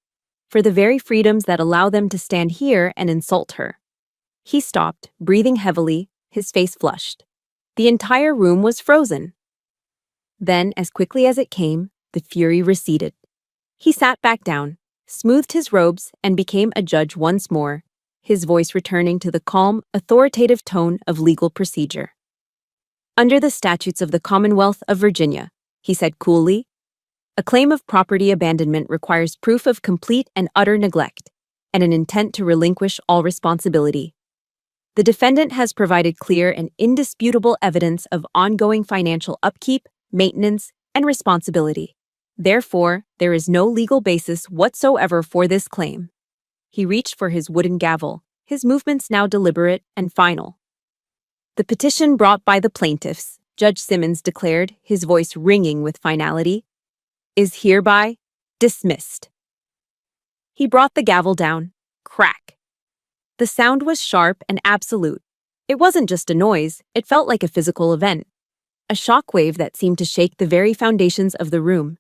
for the very freedoms that allow them to stand here and insult her." He stopped, breathing heavily, his face flushed. The entire room was frozen. Then, as quickly as it came, the fury receded. He sat back down, smoothed his robes, and became a judge once more, his voice returning to the calm, authoritative tone of legal procedure. "Under the statutes of the Commonwealth of Virginia," he said coolly, "a claim of property abandonment requires proof of complete and utter neglect, and an intent to relinquish all responsibility. The defendant has provided clear and indisputable evidence of ongoing financial upkeep, maintenance, and responsibility. Therefore, there is no legal basis whatsoever for this claim." He reached for his wooden gavel, his movements now deliberate and final. "The petition brought by the plaintiffs," Judge Simmons declared, his voice ringing with finality, "is hereby dismissed." He brought the gavel down. Crack. The sound was sharp and absolute. It wasn't just a noise, it felt like a physical event. A shockwave that seemed to shake the very foundations of the room,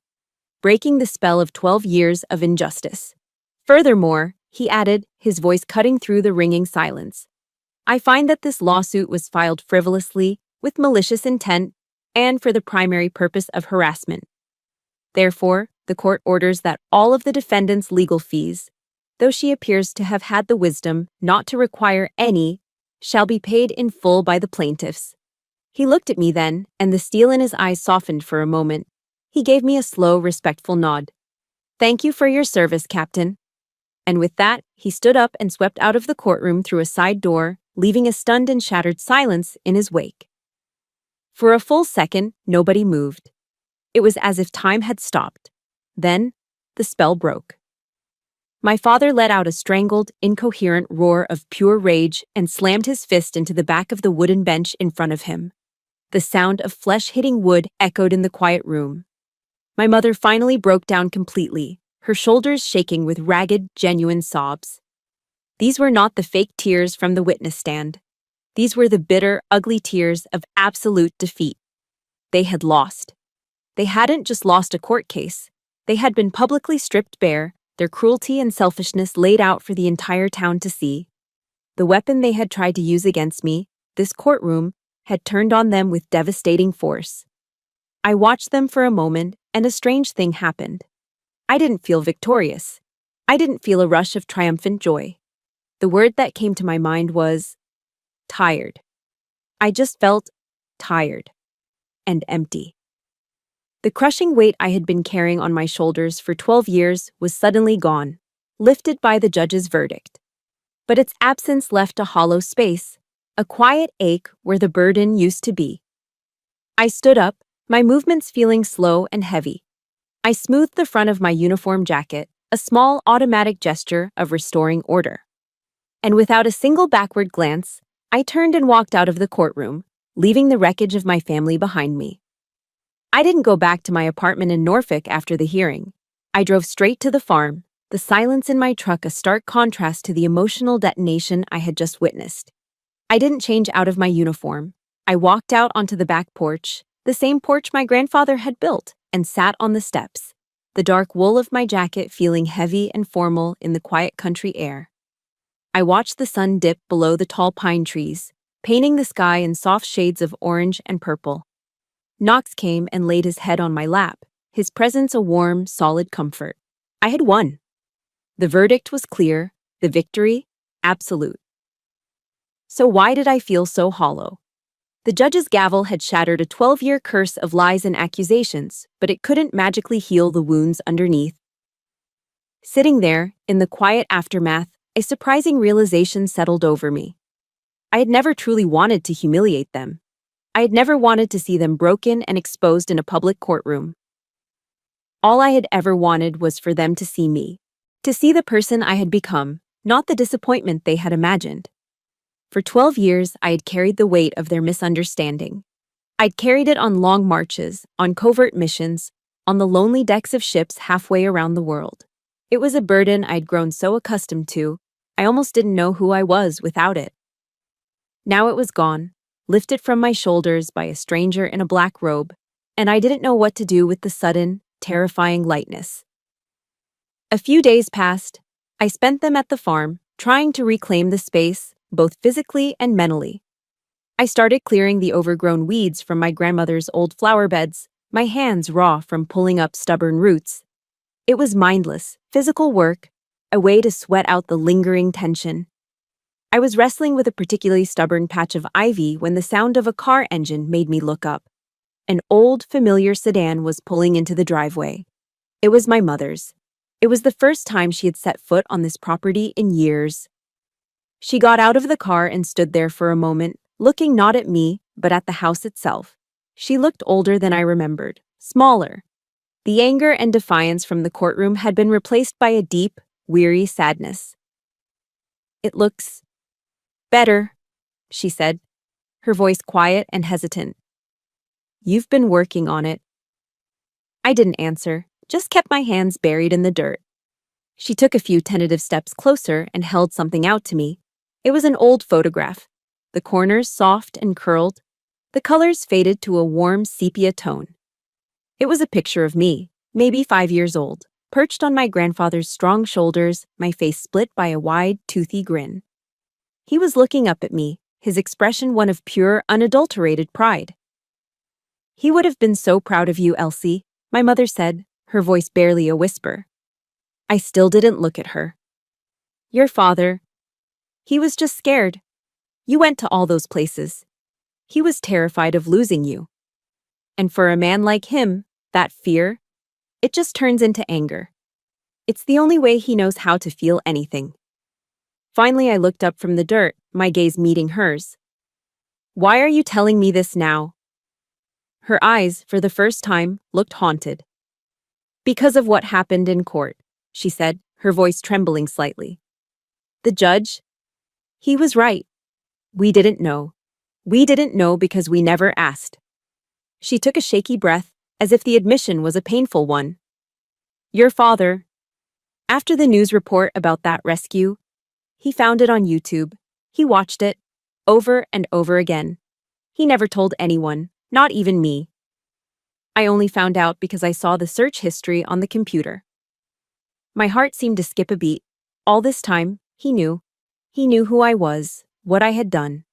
breaking the spell of 12 years of injustice. "Furthermore," he added, his voice cutting through the ringing silence, "I find that this lawsuit was filed frivolously, with malicious intent, and for the primary purpose of harassment. Therefore, the court orders that all of the defendant's legal fees, though she appears to have had the wisdom not to require any, shall be paid in full by the plaintiffs." He looked at me then, and the steel in his eyes softened for a moment. He gave me a slow, respectful nod. "Thank you for your service, Captain." And with that, he stood up and swept out of the courtroom through a side door, leaving a stunned and shattered silence in his wake. For a full second, nobody moved. It was as if time had stopped. Then, the spell broke. My father let out a strangled, incoherent roar of pure rage and slammed his fist into the back of the wooden bench in front of him. The sound of flesh hitting wood echoed in the quiet room. My mother finally broke down completely, her shoulders shaking with ragged, genuine sobs. These were not the fake tears from the witness stand. These were the bitter, ugly tears of absolute defeat. They had lost. They hadn't just lost a court case. They had been publicly stripped bare, their cruelty and selfishness laid out for the entire town to see. The weapon they had tried to use against me, this courtroom, had turned on them with devastating force. I watched them for a moment, and a strange thing happened. I didn't feel victorious. I didn't feel a rush of triumphant joy. The word that came to my mind was tired. I just felt tired and empty. The crushing weight I had been carrying on my shoulders for 12 years was suddenly gone, lifted by the judge's verdict. But its absence left a hollow space, a quiet ache where the burden used to be. I stood up, my movements feeling slow and heavy. I smoothed the front of my uniform jacket, a small automatic gesture of restoring order. And without a single backward glance, I turned and walked out of the courtroom, leaving the wreckage of my family behind me. I didn't go back to my apartment in Norfolk after the hearing. I drove straight to the farm, the silence in my truck a stark contrast to the emotional detonation I had just witnessed. I didn't change out of my uniform. I walked out onto the back porch, the same porch my grandfather had built, and sat on the steps, the dark wool of my jacket feeling heavy and formal in the quiet country air. I watched the sun dip below the tall pine trees, painting the sky in soft shades of orange and purple. Knox came and laid his head on my lap, his presence a warm, solid comfort. I had won. The verdict was clear, the victory, absolute. So why did I feel so hollow? The judge's gavel had shattered a 12-year curse of lies and accusations, but it couldn't magically heal the wounds underneath. Sitting there, in the quiet aftermath, a surprising realization settled over me. I had never truly wanted to humiliate them. I had never wanted to see them broken and exposed in a public courtroom. All I had ever wanted was for them to see me, to see the person I had become, not the disappointment they had imagined. For 12 years, I had carried the weight of their misunderstanding. I'd carried it on long marches, on covert missions, on the lonely decks of ships halfway around the world. It was a burden I'd grown so accustomed to, I almost didn't know who I was without it. Now it was gone, lifted from my shoulders by a stranger in a black robe, and I didn't know what to do with the sudden, terrifying lightness. A few days passed. I spent them at the farm, trying to reclaim the space, both physically and mentally. I started clearing the overgrown weeds from my grandmother's old flower beds, my hands raw from pulling up stubborn roots. It was mindless, physical work, a way to sweat out the lingering tension. I was wrestling with a particularly stubborn patch of ivy when the sound of a car engine made me look up. An old, familiar sedan was pulling into the driveway. It was my mother's. It was the first time she had set foot on this property in years. She got out of the car and stood there for a moment, looking not at me, but at the house itself. She looked older than I remembered, smaller. The anger and defiance from the courtroom had been replaced by a deep, weary sadness. "It looks better," she said, her voice quiet and hesitant. "You've been working on it." I didn't answer, just kept my hands buried in the dirt. She took a few tentative steps closer and held something out to me. It was an old photograph, the corners soft and curled, the colors faded to a warm sepia tone. It was a picture of me, maybe 5 years old, perched on my grandfather's strong shoulders, my face split by a wide, toothy grin. He was looking up at me, his expression one of pure, unadulterated pride. "He would have been so proud of you, Elsie," my mother said, her voice barely a whisper. I still didn't look at her. "Your father, he was just scared. You went to all those places. He was terrified of losing you. And for a man like him, that fear, it just turns into anger. It's the only way he knows how to feel anything." Finally, I looked up from the dirt, my gaze meeting hers. "Why are you telling me this now?" Her eyes, for the first time, looked haunted. "Because of what happened in court," she said, her voice trembling slightly. "The judge, he was right. We didn't know. We didn't know because we never asked." She took a shaky breath, as if the admission was a painful one. "Your father, after the news report about that rescue, he found it on YouTube. He watched it, over and over again. He never told anyone, not even me. I only found out because I saw the search history on the computer." My heart seemed to skip a beat. All this time, he knew. He knew who I was, what I had done.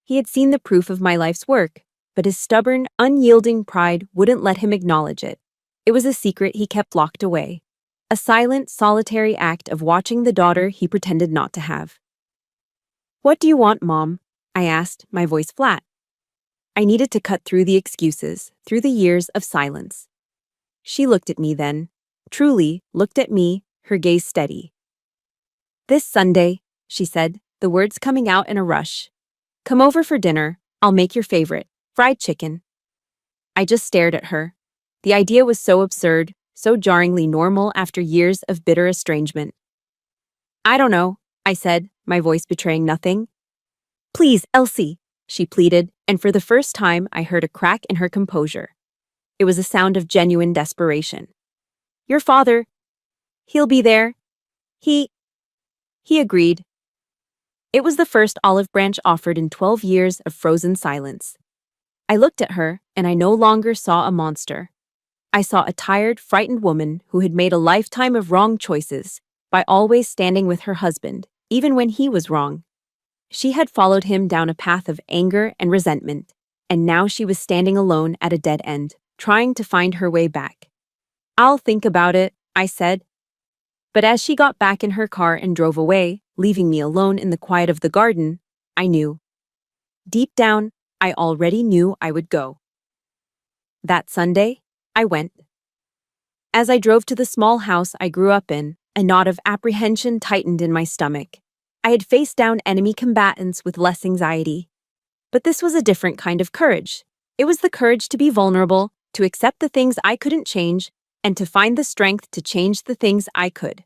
He had seen the proof of my life's work, but his stubborn, unyielding pride wouldn't let him acknowledge it. It was a secret he kept locked away. A silent, solitary act of watching the daughter he pretended not to have. "What do you want, Mom?" I asked, my voice flat. I needed to cut through the excuses, through the years of silence. She looked at me then, truly looked at me, her gaze steady. "This Sunday," she said, the words coming out in a rush. "Come over for dinner. I'll make your favorite, fried chicken." I just stared at her. The idea was so absurd, so jarringly normal after years of bitter estrangement. "I don't know," I said, my voice betraying nothing. "Please, Elsie," she pleaded, and for the first time I heard a crack in her composure. It was a sound of genuine desperation. "Your father, He'll be there. He agreed. It was the first olive branch offered in 12 years of frozen silence. I looked at her, and I no longer saw a monster. I saw a tired, frightened woman who had made a lifetime of wrong choices by always standing with her husband, even when he was wrong. She had followed him down a path of anger and resentment, and now she was standing alone at a dead end, trying to find her way back. "I'll think about it," I said. But as she got back in her car and drove away, leaving me alone in the quiet of the garden, I knew. Deep down, I already knew I would go. That Sunday, I went. As I drove to the small house I grew up in, a knot of apprehension tightened in my stomach. I had faced down enemy combatants with less anxiety. But this was a different kind of courage. It was the courage to be vulnerable, to accept the things I couldn't change, and to find the strength to change the things I could.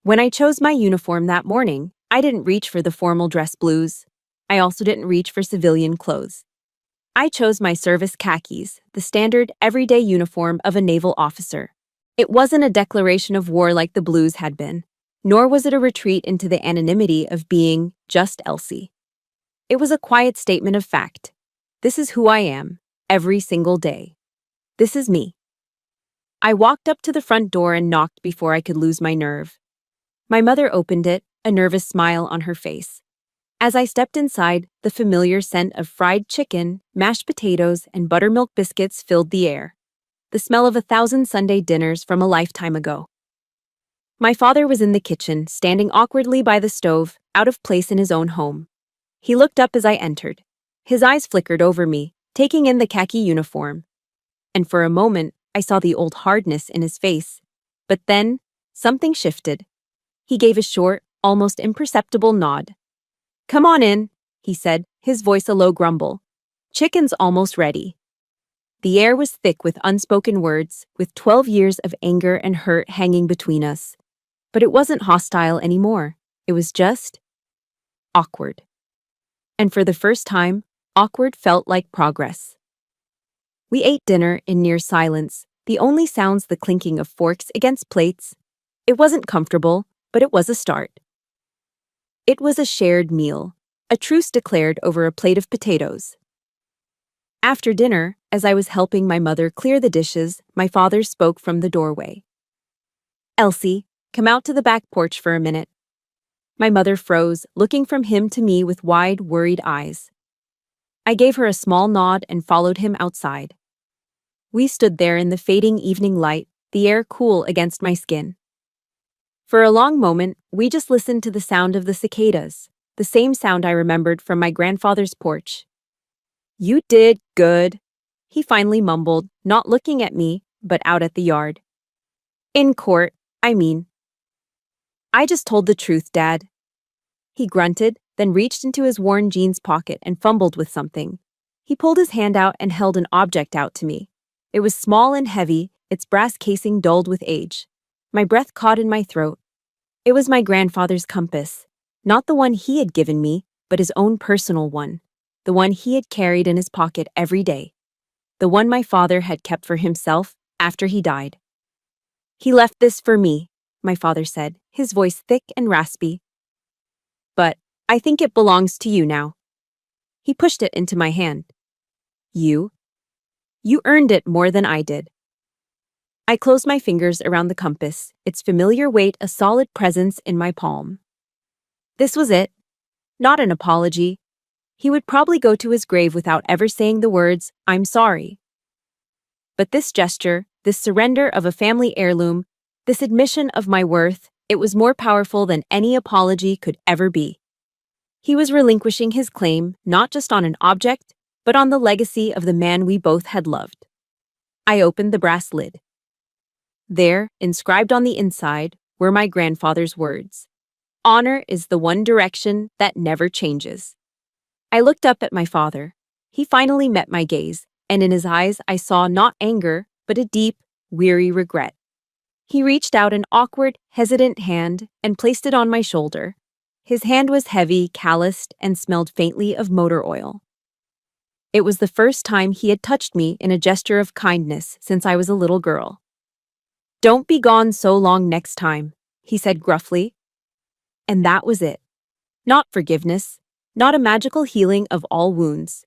When I chose my uniform that morning, I didn't reach for the formal dress blues. I also didn't reach for civilian clothes. I chose my service khakis, the standard, everyday uniform of a naval officer. It wasn't a declaration of war like the blues had been, nor was it a retreat into the anonymity of being just Elsie. It was a quiet statement of fact. This is who I am, every single day. This is me. I walked up to the front door and knocked before I could lose my nerve. My mother opened it, a nervous smile on her face. As I stepped inside, the familiar scent of fried chicken, mashed potatoes, and buttermilk biscuits filled the air. The smell of 1,000 Sunday dinners from a lifetime ago. My father was in the kitchen, standing awkwardly by the stove, out of place in his own home. He looked up as I entered. His eyes flickered over me, taking in the khaki uniform. And for a moment, I saw the old hardness in his face. But then, something shifted. He gave a short, almost imperceptible nod. "Come on in," he said, his voice a low grumble. "Chicken's almost ready." The air was thick with unspoken words, with 12 years of anger and hurt hanging between us. But it wasn't hostile anymore. It was just awkward. And for the first time, awkward felt like progress. We ate dinner in near silence, the only sounds the clinking of forks against plates. It wasn't comfortable, but it was a start. It was a shared meal, a truce declared over a plate of potatoes. After dinner, as I was helping my mother clear the dishes, my father spoke from the doorway. "Elsie, come out to the back porch for a minute." My mother froze, looking from him to me with wide, worried eyes. I gave her a small nod and followed him outside. We stood there in the fading evening light, the air cool against my skin. For a long moment, we just listened to the sound of the cicadas, the same sound I remembered from my grandfather's porch. "You did good," he finally mumbled, not looking at me, but out at the yard. "In court, I mean." "I just told the truth, Dad." He grunted, then reached into his worn jeans pocket and fumbled with something. He pulled his hand out and held an object out to me. It was small and heavy, its brass casing dulled with age. My breath caught in my throat. It was my grandfather's compass, not the one he had given me, but his own personal one, the one he had carried in his pocket every day, the one my father had kept for himself after he died. "He left this for me," my father said, his voice thick and raspy. "But I think it belongs to you now." He pushed it into my hand. You earned it more than I did." I closed my fingers around the compass, its familiar weight a solid presence in my palm. This was it. Not an apology. He would probably go to his grave without ever saying the words, "I'm sorry." But this gesture, this surrender of a family heirloom, this admission of my worth, it was more powerful than any apology could ever be. He was relinquishing his claim not just on an object, but on the legacy of the man we both had loved. I opened the brass lid. There, inscribed on the inside, were my grandfather's words. "Honor is the one direction that never changes." I looked up at my father. He finally met my gaze, and in his eyes I saw not anger, but a deep, weary regret. He reached out an awkward, hesitant hand and placed it on my shoulder. His hand was heavy, calloused, and smelled faintly of motor oil. It was the first time he had touched me in a gesture of kindness since I was a little girl. "Don't be gone so long next time," he said gruffly. And that was it. Not forgiveness, not a magical healing of all wounds.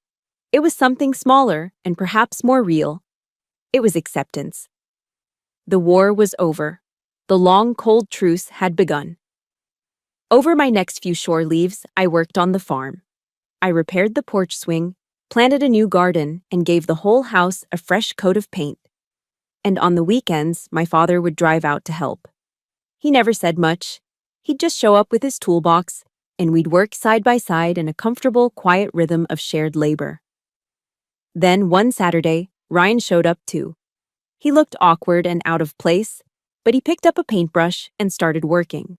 It was something smaller and perhaps more real. It was acceptance. The war was over. The long, cold truce had begun. Over my next few shore leaves, I worked on the farm. I repaired the porch swing, planted a new garden, and gave the whole house a fresh coat of paint. And on the weekends, my father would drive out to help. He never said much. He'd just show up with his toolbox, and we'd work side by side in a comfortable, quiet rhythm of shared labor. Then, one Saturday, Ryan showed up too. He looked awkward and out of place, but he picked up a paintbrush and started working.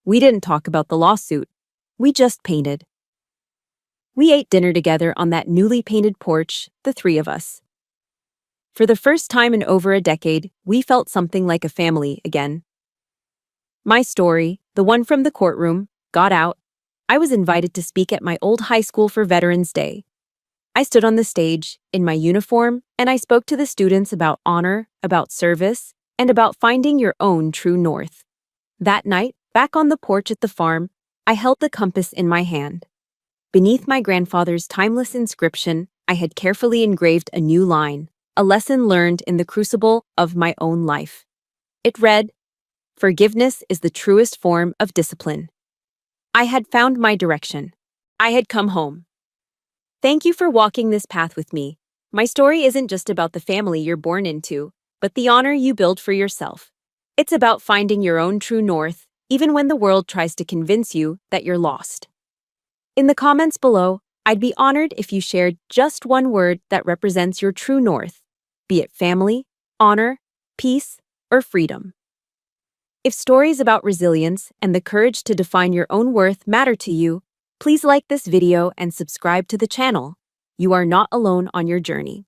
We didn't talk about the lawsuit. We just painted. We ate dinner together on that newly painted porch, the three of us. For the first time in over a decade, we felt something like a family again. My story, the one from the courtroom, got out. I was invited to speak at my old high school for Veterans Day. I stood on the stage, in my uniform, and I spoke to the students about honor, about service, and about finding your own true north. That night, back on the porch at the farm, I held the compass in my hand. Beneath my grandfather's timeless inscription, I had carefully engraved a new line, a lesson learned in the crucible of my own life. It read, "Forgiveness is the truest form of discipline." I had found my direction. I had come home. Thank you for walking this path with me. My story isn't just about the family you're born into, but the honor you build for yourself. It's about finding your own true north, even when the world tries to convince you that you're lost. In the comments below, I'd be honored if you shared just one word that represents your true north, be it family, honor, peace, or freedom. If stories about resilience and the courage to define your own worth matter to you, please like this video and subscribe to the channel. You are not alone on your journey.